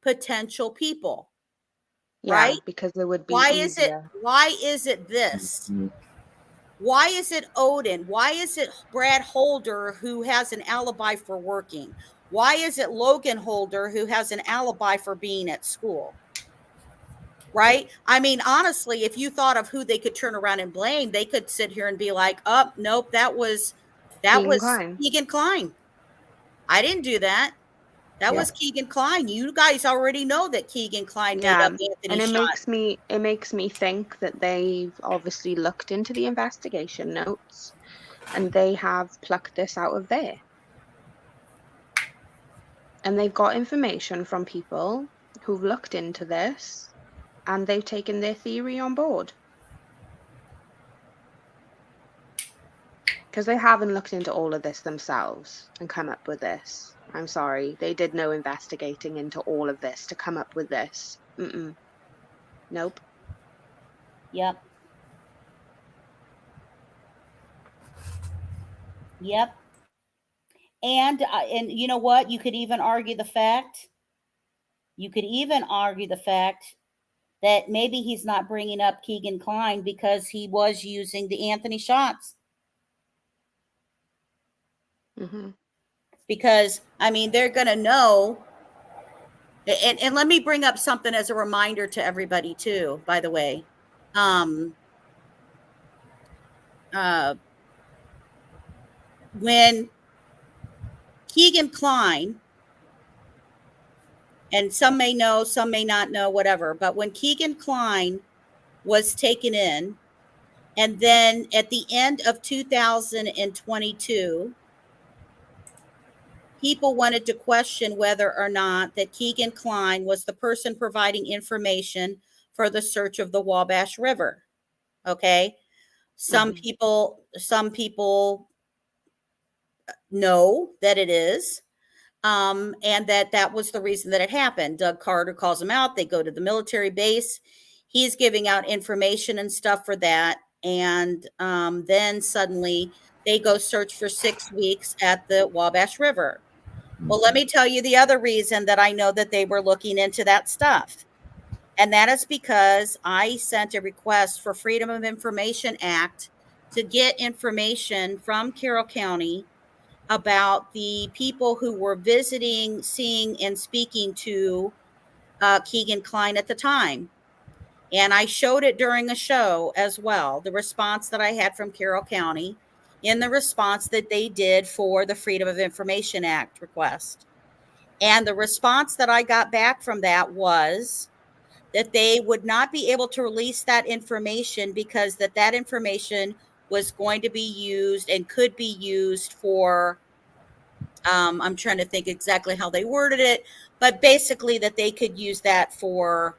potential people? Yeah, Right? because it would be Why easier. is it this? Mm-hmm. Why is it Odin? Why is it Brad Holder who has an alibi for working? Why is it Logan Holder who has an alibi for being at school? Right? I mean, honestly, if you thought of who they could turn around and blame, they could sit here and be like, "Oh, nope, that was Keegan Klein. I didn't do that. That was Keegan Klein. You guys already know that Keegan Klein made up Anthony And Shot." it makes me think that they've obviously looked into the investigation notes and they have plucked this out of there. And they've got information from people who've looked into this and they've taken their theory on board. Because they haven't looked into all of this themselves and come up with this. I'm sorry, they did no investigating into all of this to come up with this. Nope. Yep. And you know what? You could even argue the fact that maybe he's not bringing up Keegan Klein because he was using the Anthony Shots. Because, I mean, they're going to know. And let me bring up something as a reminder to everybody, too, by the way. When Keegan Klein, and some may know, some may not know, whatever, but when Keegan Klein was taken in, and then at the end of 2022, people wanted to question whether or not that Keegan Klein was the person providing information for the search of the Wabash River. Okay. Some people know that it is. And that was the reason that it happened. Doug Carter calls him out. They go to the military base. He's giving out information and stuff for that. And then suddenly they go search for 6 weeks at the Wabash River. Well, let me tell you the other reason that I know that they were looking into that stuff. And that is because I sent a request for Freedom of Information Act to get information from Carroll County about the people who were visiting, seeing, and speaking to Keegan Klein at the time. And I showed it during a show as well, the response that I had from Carroll County in the response that they did for the Freedom of Information Act request. And the response that I got back from that was that they would not be able to release that information because that information was going to be used and could be used for, I'm trying to think exactly how they worded it, but basically that they could use that for,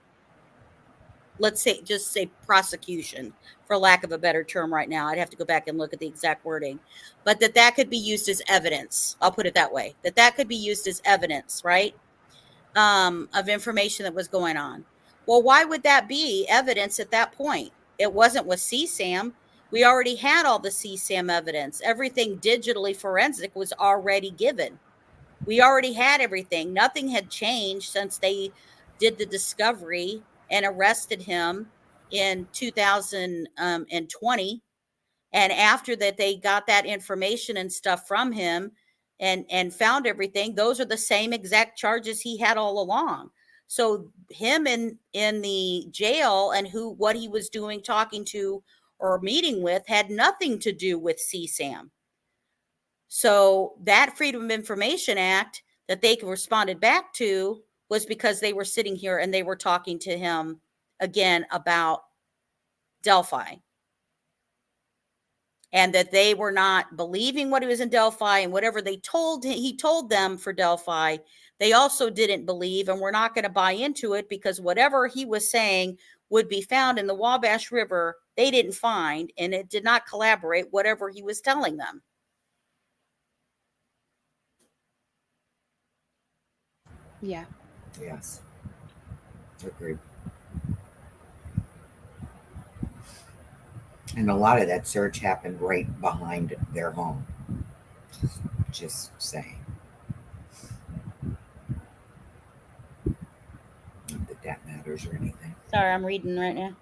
let's say, just say prosecution, for lack of a better term right now. I'd have to go back and look at the exact wording, but that could be used as evidence. I'll put it that way, that could be used as evidence, right? of information that was going on. Well, why would that be evidence at that point? It wasn't with CSAM. We already had all the CSAM evidence. Everything digitally forensic was already given. We already had everything. Nothing had changed since they did the discovery and arrested him in 2020. And after that, they got that information and stuff from him and found everything. Those are the same exact charges he had all along. So him in the jail and what he was doing, talking to or meeting with had nothing to do with CSAM. So that Freedom of Information Act that they responded back to was because they were sitting here and they were talking to him again about Delphi. And that they were not believing what he was in Delphi, and whatever he told them for Delphi, they also didn't believe and were not going to buy into it, because whatever he was saying would be found in the Wabash River, they didn't find, and it did not collaborate whatever he was telling them. Yeah. Yes. Agreed. And a lot of that search happened right behind their home. Just saying. Not that that matters or anything. Sorry, I'm reading right now.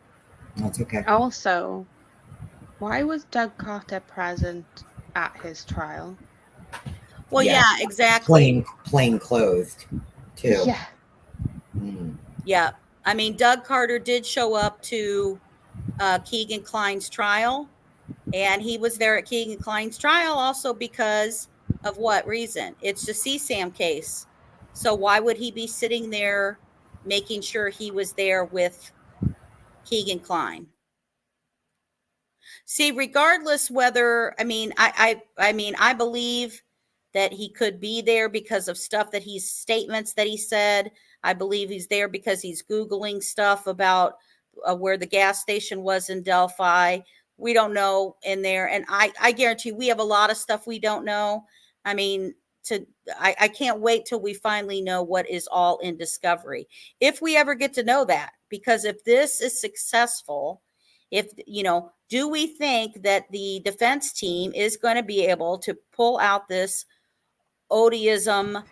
That's okay. Also, why was Doug Carter present at his trial? Well, yeah, exactly. Plain clothed, too. Yeah. Yeah. I mean, Doug Carter did show up to Keegan Klein's trial, and he was there at Keegan Klein's trial also because of what reason? It's the CSAM case. So why would he be sitting there making sure he was there with Keegan Klein? See, regardless whether, I believe that he could be there because of statements that he said. I believe he's there because he's Googling stuff about where the gas station was in Delphi. We don't know in there. And I guarantee we have a lot of stuff we don't know. I mean, I can't wait till we finally know what is all in discovery. If we ever get to know that, because if this is successful, do we think that the defense team is going to be able to pull out this ODISM,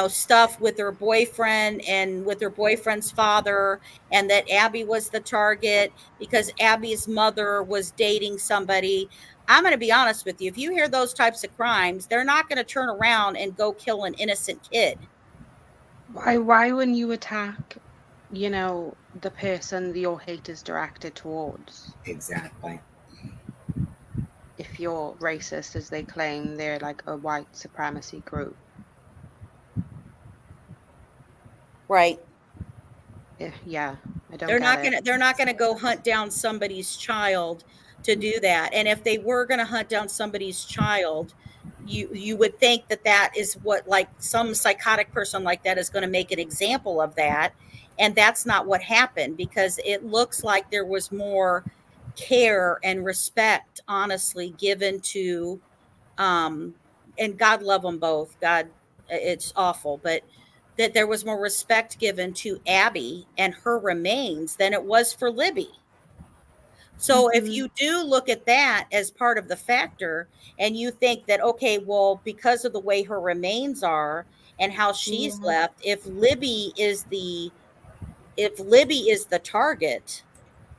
stuff with her boyfriend and with her boyfriend's father, and that Abby was the target because Abby's mother was dating somebody? I'm going to be honest with you. If you hear those types of crimes, they're not going to turn around and go kill an innocent kid. Why when you attack, the person your hate is directed towards? Exactly. If you're racist, as they claim, they're like a white supremacy group. Right. Yeah. I don't. They're not gonna go hunt down somebody's child to do that. And if they were gonna hunt down somebody's child, you would think that is what, like, some psychotic person like that is going to make an example of that. And that's not what happened, because it looks like there was more care and respect, honestly, given to, and God love them both. God, it's awful, but that there was more respect given to Abby and her remains than it was for Libby. So if you do look at that as part of the factor, and you think that, okay, well, because of the way her remains are and how she's left, if Libby is the target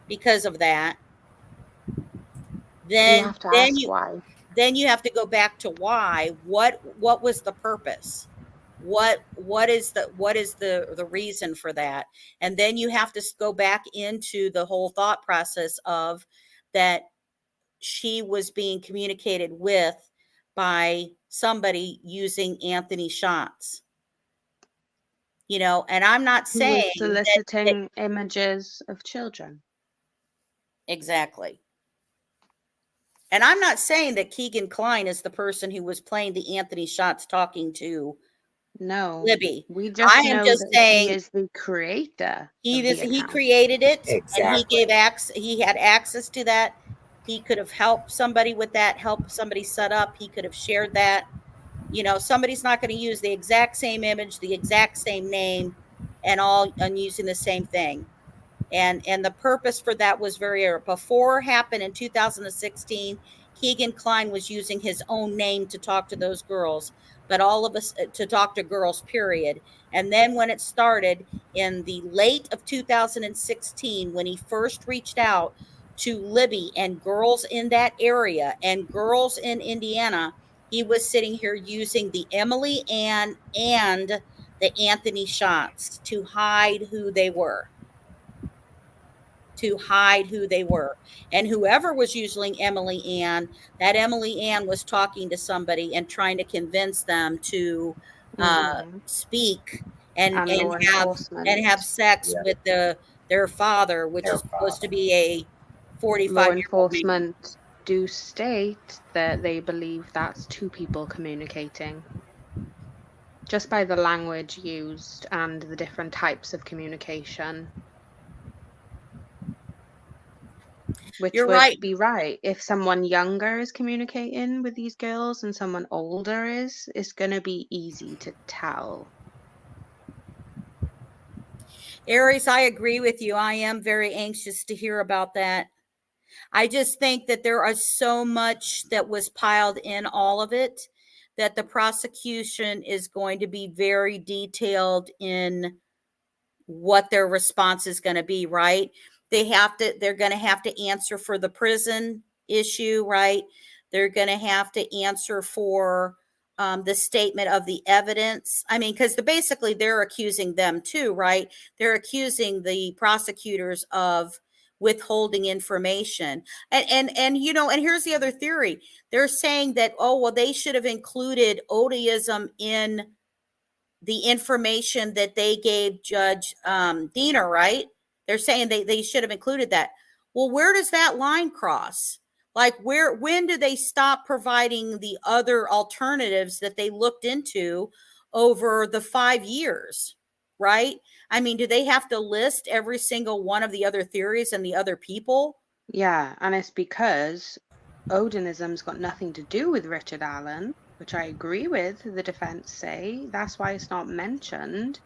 because of that, then you have to ask why. Then you have to go back to why. What was the purpose? What is the reason for that? And then you have to go back into the whole thought process of that she was being communicated with by somebody using Anthony shots. And I'm not saying soliciting images of children. Exactly. And I'm not saying that Keegan Klein is the person who was playing the Anthony shots talking to Libby. We just know that he is the creator. He created it. Exactly. And he had access to that. He could have helped somebody with that, helped somebody set up. He could have shared that. somebody's not going to use the exact same image, the exact same name, and using the same thing. And the purpose for that was before happened in 2016. Keegan Kline was using his own name to talk to those girls, but all of us to talk to girls, period. And then when it started in the late of 2016, when he first reached out to Libby and girls in that area and girls in Indiana, he was sitting here using the Emily Ann and the Anthony shots to hide who they were. And whoever was using Emily Ann, that Emily Ann was talking to somebody and trying to convince them to speak and law enforcement. have sex with their father, which is supposed to be a 45-year-old Law man. enforcement do state that they believe that's two people communicating, just by the language used and the different types of communication. Which You're would right. be right. If someone younger is communicating with these girls and someone older is, it's going to be easy to tell. Aries, I agree with you. I am very anxious to hear about that. I just think that there is so much that was piled in all of it that the prosecution is going to be very detailed in what their response is going to be, right? They're going to have to answer for the prison issue, right? They're going to have to answer for the statement of the evidence. I mean, because basically they're accusing them too, right? They're accusing the prosecutors of withholding information. And here's the other theory. They're saying that, oh, well, they should have included ODISM in the information that they gave Judge Diener, right? They're saying they should have included that. Well, where does that line cross? Like, when do they stop providing the other alternatives that they looked into over the 5 years, right? I mean, do they have to list every single one of the other theories and the other people? Yeah, and it's because ODINISM's got nothing to do with Richard Allen, which I agree with, the defense say. That's why it's not mentioned,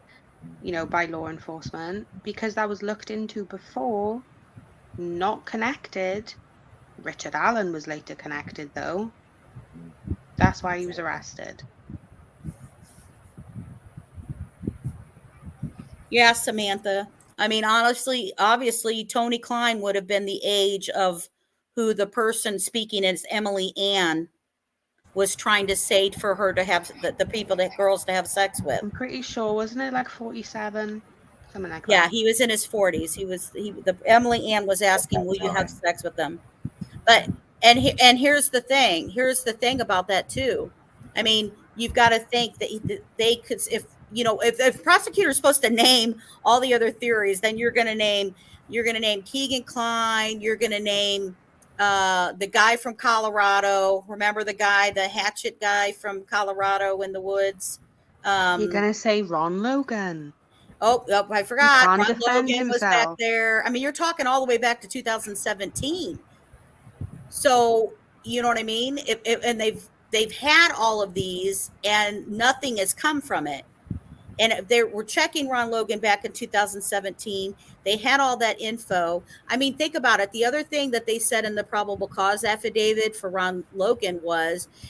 by law enforcement, because that was looked into before, not connected. Richard Allen was later connected, though. That's why he was arrested. Yeah, Samantha. I mean, honestly, obviously, Tony Kline would have been the age of who the person speaking as Emily Ann was trying to say for her to have the girls to have sex with. I'm pretty sure, wasn't it like 47? Something like that. Yeah, he was in his 40s. Emily Ann was asking, will you have sex with them? But, and here's the thing. Here's the thing about that too. I mean, you've got to think that they could, if prosecutors supposed to name all the other theories, then you're going to name Keegan Kline. You're going to name the guy from Colorado. Remember the hatchet guy from Colorado in the woods? You're going to say Ron Logan. Oh, I forgot. Ron Logan was back there. I mean, you're talking all the way back to 2017. So, you know what I mean? And they've had all of these and nothing has come from it. And they were checking Ron Logan back in 2017. They had all that info. I mean, think about it. The other thing that they said in the probable cause affidavit for Ron Logan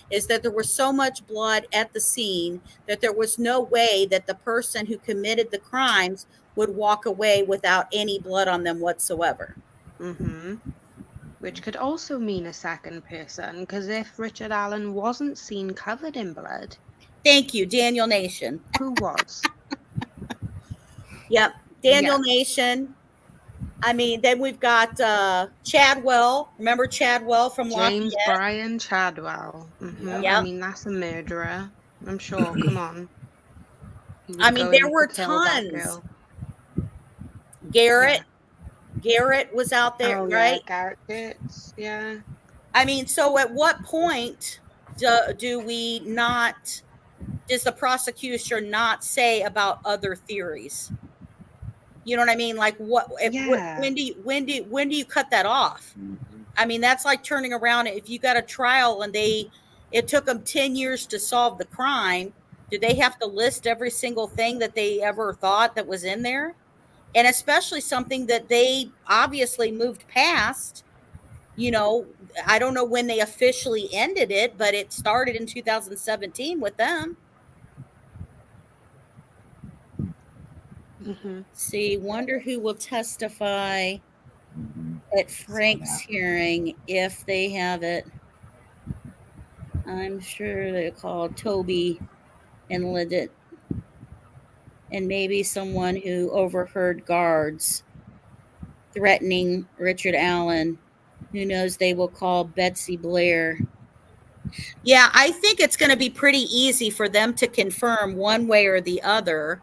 is that there was so much blood at the scene that there was no way that the person who committed the crimes would walk away without any blood on them whatsoever. Mm-hmm. Which could also mean a second person, because if Richard Allen wasn't seen covered in blood. Thank you, Daniel Nation. Who was? Yep, Daniel Nation. I mean, then we've got Chadwell. Remember Chadwell from James Lafayette? Bryan Chadwell. Mm-hmm. Yep. I mean, that's a murderer. I'm sure. Come on. I mean, there were tons. Garrett. Yeah. Garrett was out there, right? Yeah, Garrett Gates. Yeah. I mean, so at what point does the prosecution not say about other theories? You know what I mean? Like when do you cut that off? I mean, that's like turning around. If you got a trial and they it took them 10 years to solve the crime. Do they have to list every single thing that they ever thought that was in there? And especially something that they obviously moved past. You know, I don't know when they officially ended it, but it started in 2017 with them. See, wonder who will testify at Frank's hearing if they have it. I'm sure they call Toby and Legit, and maybe someone who overheard guards threatening Richard Allen. Who knows? They will call Betsy Blair. Yeah, I think it's going to be pretty easy for them to confirm one way or the other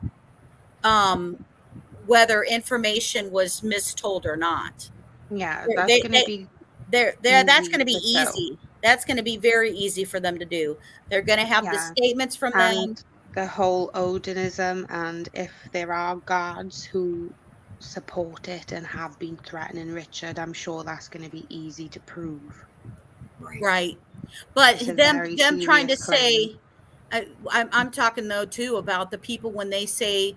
whether information was mistold or not. Yeah, that's going to be that's going to be easy. That's going to be very easy for them to do. They're going to have the statements from them. The whole ODINISM, and if there are guards who support it and have been threatening Richard, I'm sure that's going to be easy to prove. Right. But them trying to say, I'm talking though too about the people when they say,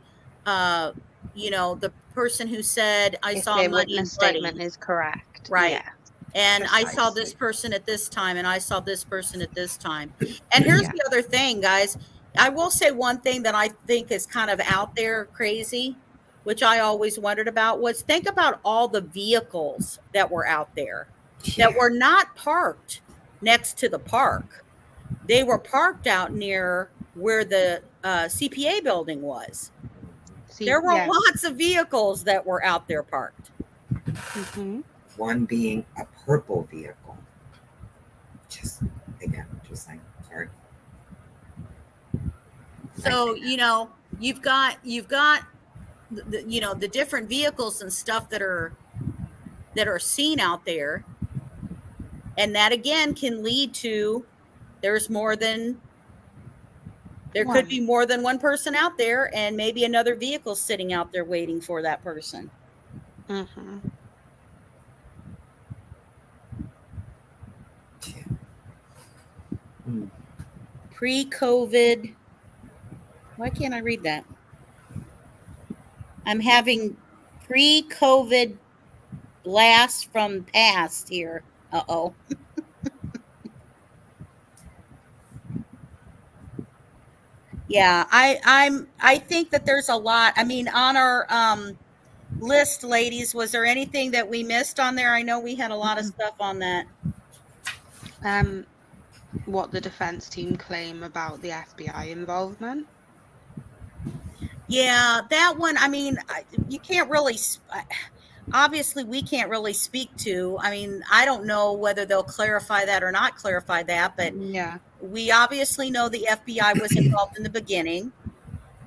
you know, the person who said, I saw their muddy witness and bloody. statement is correct. Right. Yeah. And I saw this person at this time, and I saw this person at this time. And here's the other thing, guys. I will say one thing that I think is kind of out there crazy, which I always wondered about, was think about all the vehicles that were out there that were not parked next to the park. They were parked out near where the CPA building was. There were lots of vehicles that were out there parked. One being a purple vehicle. Just saying. Sorry. So, you know, you've got the, you know, the different vehicles and stuff that are seen out there. And that again can lead to there could be more than one person out there, and maybe another vehicle sitting out there waiting for that person. Pre-COVID. Why can't I read that? I'm having pre-COVID blasts from past here. Uh-oh. Yeah, I think that there's a lot. I mean, on our list, ladies, was there anything that we missed on there? I know we had a lot of stuff on that. What the defense team claim about the FBI involvement? Yeah, that one, I mean, you can't really, obviously we can't really speak to. I mean, I don't know whether they'll clarify that or not clarify that, but we obviously know the FBI was involved in the beginning.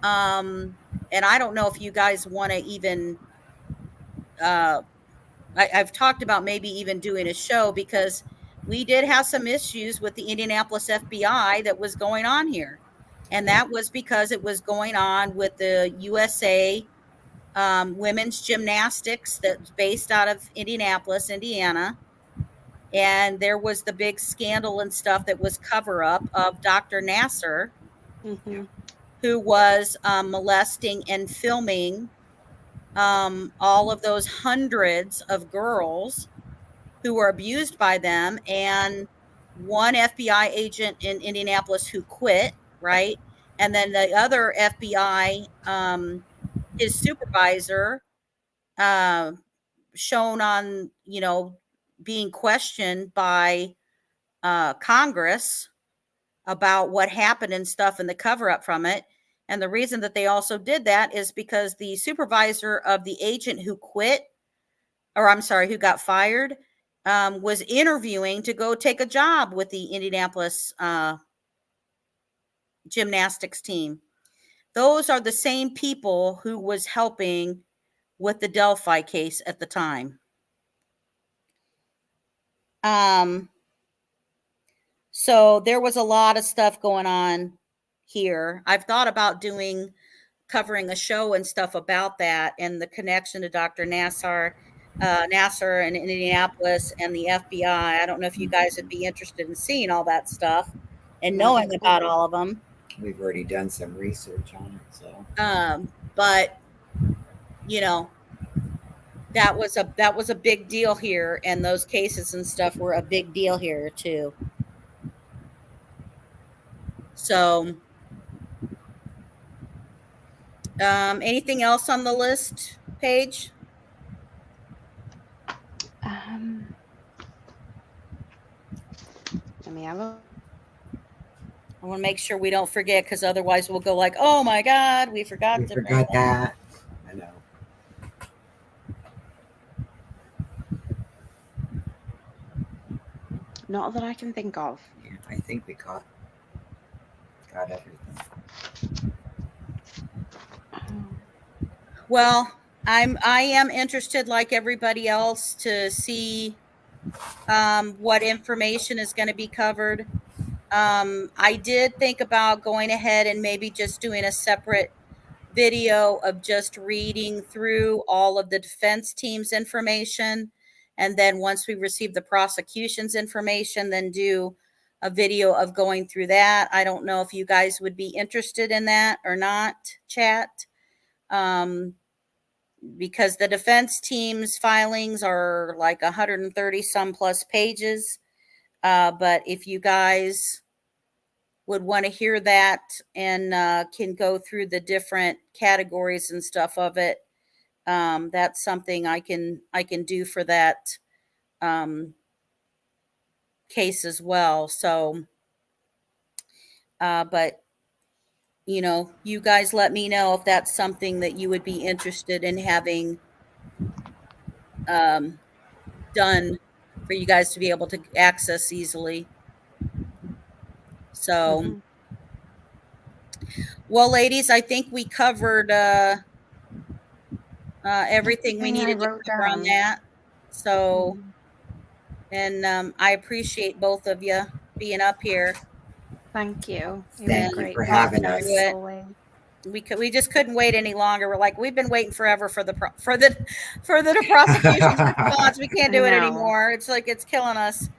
And I don't know if you guys want to even, I've talked about maybe even doing a show, because we did have some issues with the Indianapolis FBI that was going on here. And that was because it was going on with the USA women's gymnastics that's based out of Indianapolis, Indiana. And there was the big scandal and stuff that was cover up of Dr. Nassar, who was molesting and filming all of those hundreds of girls who were abused by them, and one FBI agent in Indianapolis who quit, right? And then the other FBI, his supervisor, shown on, you know, being questioned by Congress about what happened and stuff and the cover up from it. And the reason that they also did that is because the supervisor of the agent who quit, or I'm sorry, who got fired, was interviewing to go take a job with the Indianapolis gymnastics team. Those are the same people who was helping with the Delphi case at the time. So there was a lot of stuff going on here. I've thought about covering a show and stuff about that, and the connection to Dr. Nassar in Indianapolis and the FBI. I don't know if you guys would be interested in seeing all that stuff. and Well, knowing about all of them. We've already done some research on it, so. But you know, that was a big deal here, and those cases and stuff were a big deal here too. So, anything else on the list, Paige? Let me have a. I want to make sure we don't forget, because otherwise we'll go like, "Oh my God, we forgot We to forgot bring that. I know. Not that I can think of. Yeah, I think we got everything. Well, I am interested, like everybody else, to see what information is going to be covered. I did think about going ahead and maybe just doing a separate video of just reading through all of the defense team's information, and then once we receive the prosecution's information, then do a video of going through that. I don't know if you guys would be interested in that or not, chat. Because the defense team's filings are like 130 some plus pages. But if you guys would want to hear that and can go through the different categories and stuff of it, that's something I can do for that case as well. So, but you know, you guys let me know if that's something that you would be interested in having done for you guys to be able to access easily. So, well, ladies, I think we covered everything we needed to cover on that. So, and I appreciate both of you being up here. Thank you. Thank you for having us. We just couldn't wait any longer. We're like, we've been waiting forever for the prosecution's response. We can't do it anymore. It's like it's killing us.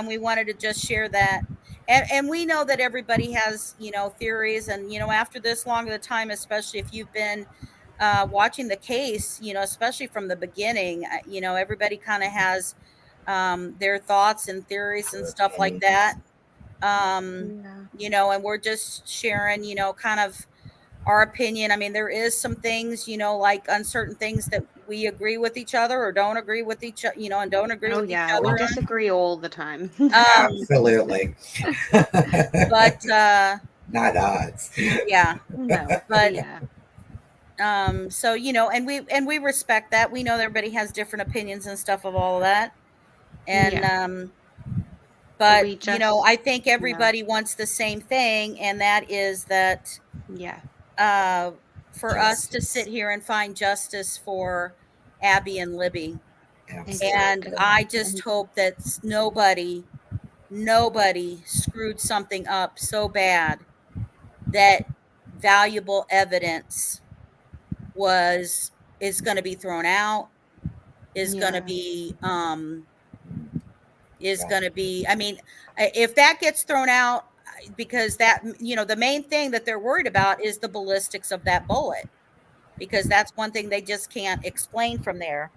We wanted to just share that. And we know that everybody has, you know, theories, and, you know, after this long of a time, especially if you've been watching the case, you know, especially from the beginning, you know, everybody kind of has their thoughts and theories and stuff like that. You know, and we're just sharing, you know, kind of our opinion. I mean, there is some things, you know, like uncertain things that we agree with each other or don't agree with each other, you know, and don't agree with each other. We disagree all the time. Absolutely. But not odds. Yeah. No. But yeah. So, you know, and we respect that. We know everybody has different opinions and stuff of all of that. And but you know, I think everybody wants the same thing, and that is that for us to sit here and find justice for Abby and Libby. Absolutely. And I just hope that nobody screwed something up so bad that valuable evidence is going to be thrown out, is going to be I mean, if that gets thrown out, because that, you know, the main thing that they're worried about is the ballistics of that bullet, because that's one thing they just can't explain from there.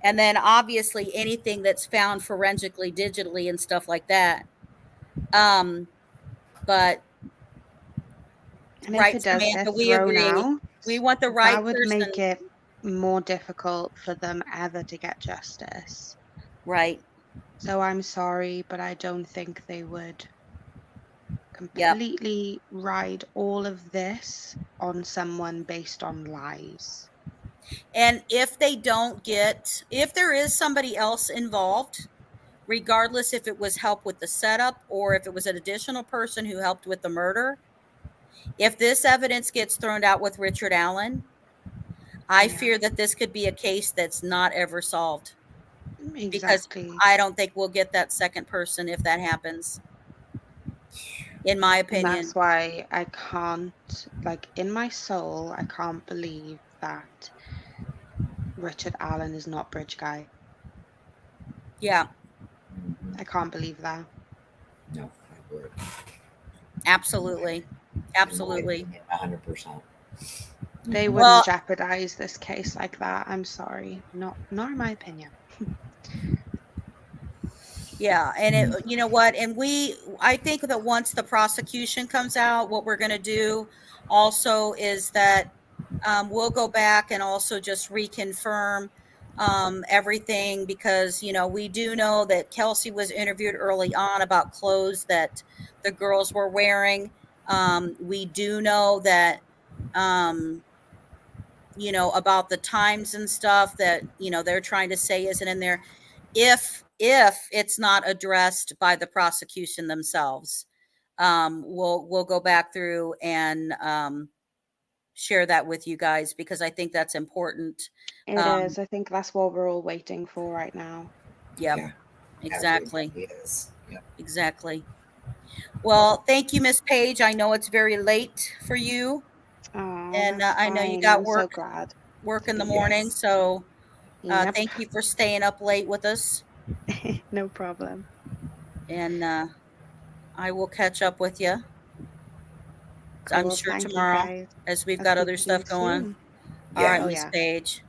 And then obviously anything that's found forensically, digitally, and stuff like that. But and if it does get thrown out, we want the right person. That would make it more difficult for them ever to get justice. Right. So I'm sorry, but I don't think they would completely ride all of this on someone based on lies. And if they don't get, if there is somebody else involved, regardless if it was help with the setup or if it was an additional person who helped with the murder, if this evidence gets thrown out with Richard Allen, I fear that this could be a case that's not ever solved. Exactly. Because I don't think we'll get that second person if that happens, in my opinion. And that's why I can't, like, in my soul, I can't believe that Richard Allen is not Bridge Guy. Yeah. I can't believe that. No, I would. Absolutely. Absolutely. In my opinion, 100%. They Well, wouldn't jeopardize this case like that. I'm sorry. Not in my opinion. yeah, and it, you know what, and I think that once the prosecution comes out, what we're going to do also is that we'll go back and also just reconfirm everything, because we do know that Kelsey was interviewed early on about clothes that the girls were wearing. We do know that about the times and stuff that they're trying to say isn't in there, if it's not addressed by the prosecution themselves. We'll go back through and share that with you guys, because I think that's important. It is. I think that's what we're all waiting for right now. Yep. Yeah, Exactly. everybody is. Yep. Exactly. Well, thank you, Miss Page. I know it's very late for you, Oh, and that's I know you fine. got I'm so glad work to in the be here. morning, Yes. so Yep. thank you for staying up late with us, No problem. and I will catch up with you, I'm Cool. sure, Thank you, tomorrow, guys. as we've I'll got speak other to you stuff going. soon. All right, Yeah. Oh, Miss yeah. Page.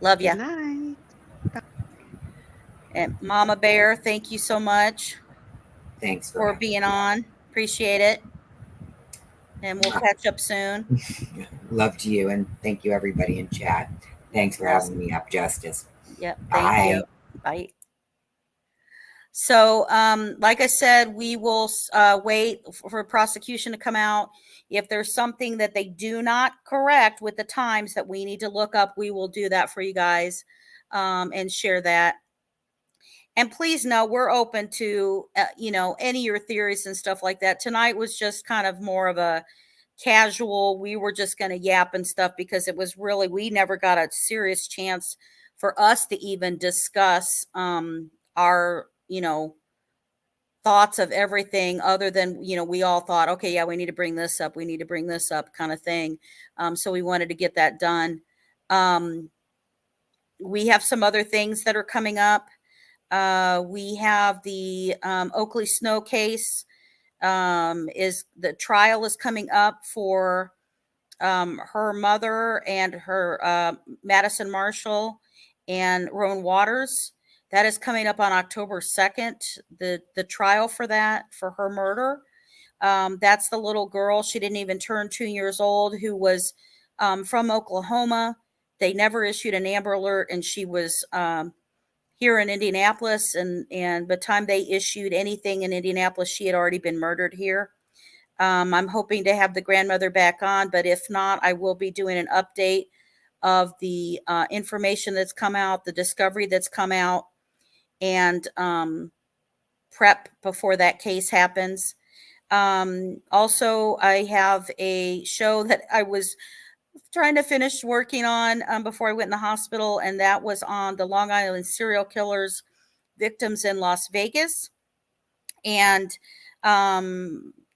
Love Good ya. night. And Mama Bear, thank you so much Thanks for for having being me. on. Appreciate it. And we'll catch up soon. Love to you, and thank you, everybody in chat. Thanks for having me up, Justice. Yep. Thank Bye. you. Bye. So, like I said, we will wait for prosecution to come out. If there's something that they do not correct with the times that we need to look up, we will do that for you guys, and share that. And please know we're open to any of your theories and stuff like that. Tonight was just kind of more of a casual, we were just going to yap and stuff, because it was really, we never got a serious chance for us to even discuss our thoughts of everything, other than we all thought, okay, yeah, we need to bring this up, kind of thing. So we wanted to get that done. We have some other things that are coming up. We have the Oakley Snow case. Is the trial is coming up for her mother and her Madison Marshall and Roan Waters. That is coming up on October 2nd. The trial for that, for her murder. That's the little girl. She didn't even turn 2 years old, who was from Oklahoma. They never issued an Amber Alert, and she was here in Indianapolis. And by the time they issued anything in Indianapolis, she had already been murdered here. I'm hoping to have the grandmother back on, but if not, I will be doing an update of the information that's come out, the discovery that's come out, and prep before that case happens. Also, I have a show that I was trying to finish working on before I went in the hospital, and that was on the Long Island serial killers, victims in Las Vegas. And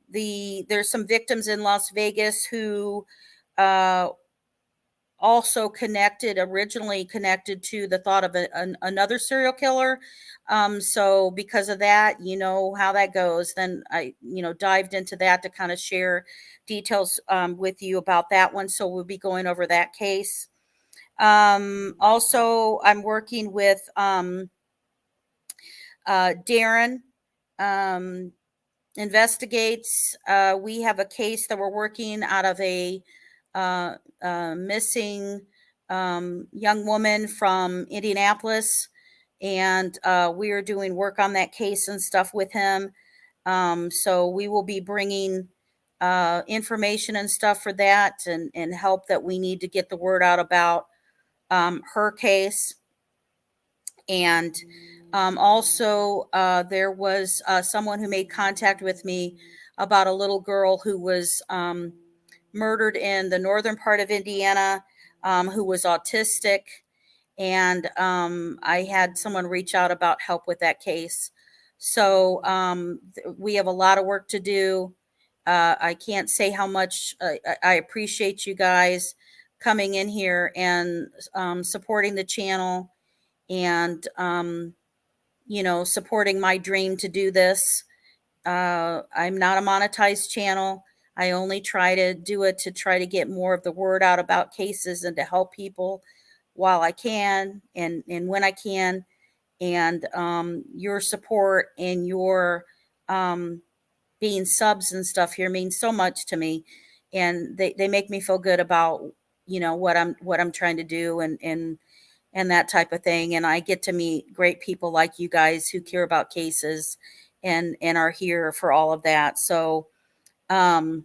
there's some victims in Las Vegas who also originally connected to the thought of another serial killer. So because of that, you know how that goes. Then I, dived into that to kind of share details with you about that one. So we'll be going over that case. Also, I'm working with Darren. Investigates. We have a case that we're working out of a missing young woman from Indianapolis, and we are doing work on that case and stuff with him. So we will be bringing information and stuff for that, and help that we need to get the word out about her case. And also, there was someone who made contact with me about a little girl who was murdered in the northern part of Indiana, who was autistic. And I had someone reach out about help with that case. So we have a lot of work to do. I can't say how much I appreciate you guys coming in here and supporting the channel, and supporting my dream to do this. I'm not a monetized channel. I only try to do it to try to get more of the word out about cases and to help people while I can and when I can. And your support and your being subs and stuff here means so much to me, and they make me feel good about what I'm trying to do and that type of thing. And I get to meet great people like you guys who care about cases and are here for all of that. So but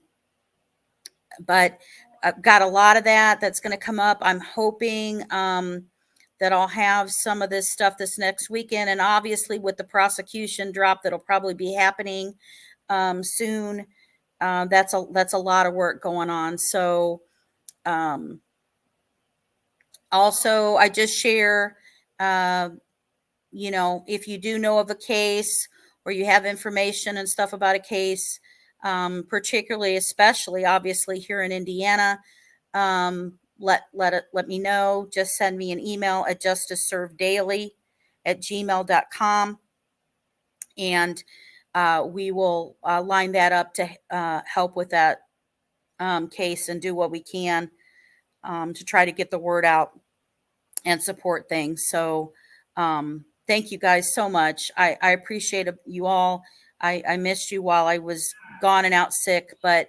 I've got a lot of that's going to come up. I'm hoping that I'll have some of this stuff this next weekend, and obviously with the prosecution drop that'll probably be happening soon. That's a lot of work going on. So also I just share, if you do know of a case or you have information and stuff about a case, particularly, especially obviously here in Indiana, let me know. Just send me an email at justiceserveddaily@gmail.com, and we will line that up to help with that case and do what we can to try to get the word out and support things. So thank you guys so much. I appreciate you all. I missed you while I was gone and out sick, but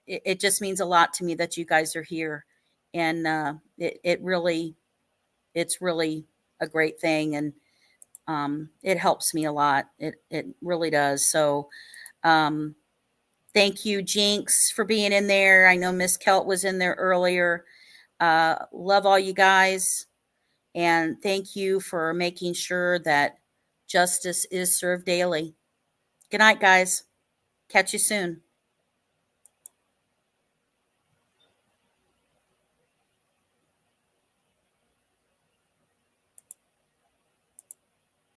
it just means a lot to me that you guys are here, and it's really a great thing, and it helps me a lot. It really does. So thank you, Jinx, for being in there. I know Miss Kelt was in there earlier. Love all you guys, and thank you for making sure that justice is served daily. Good night, guys. Catch you soon.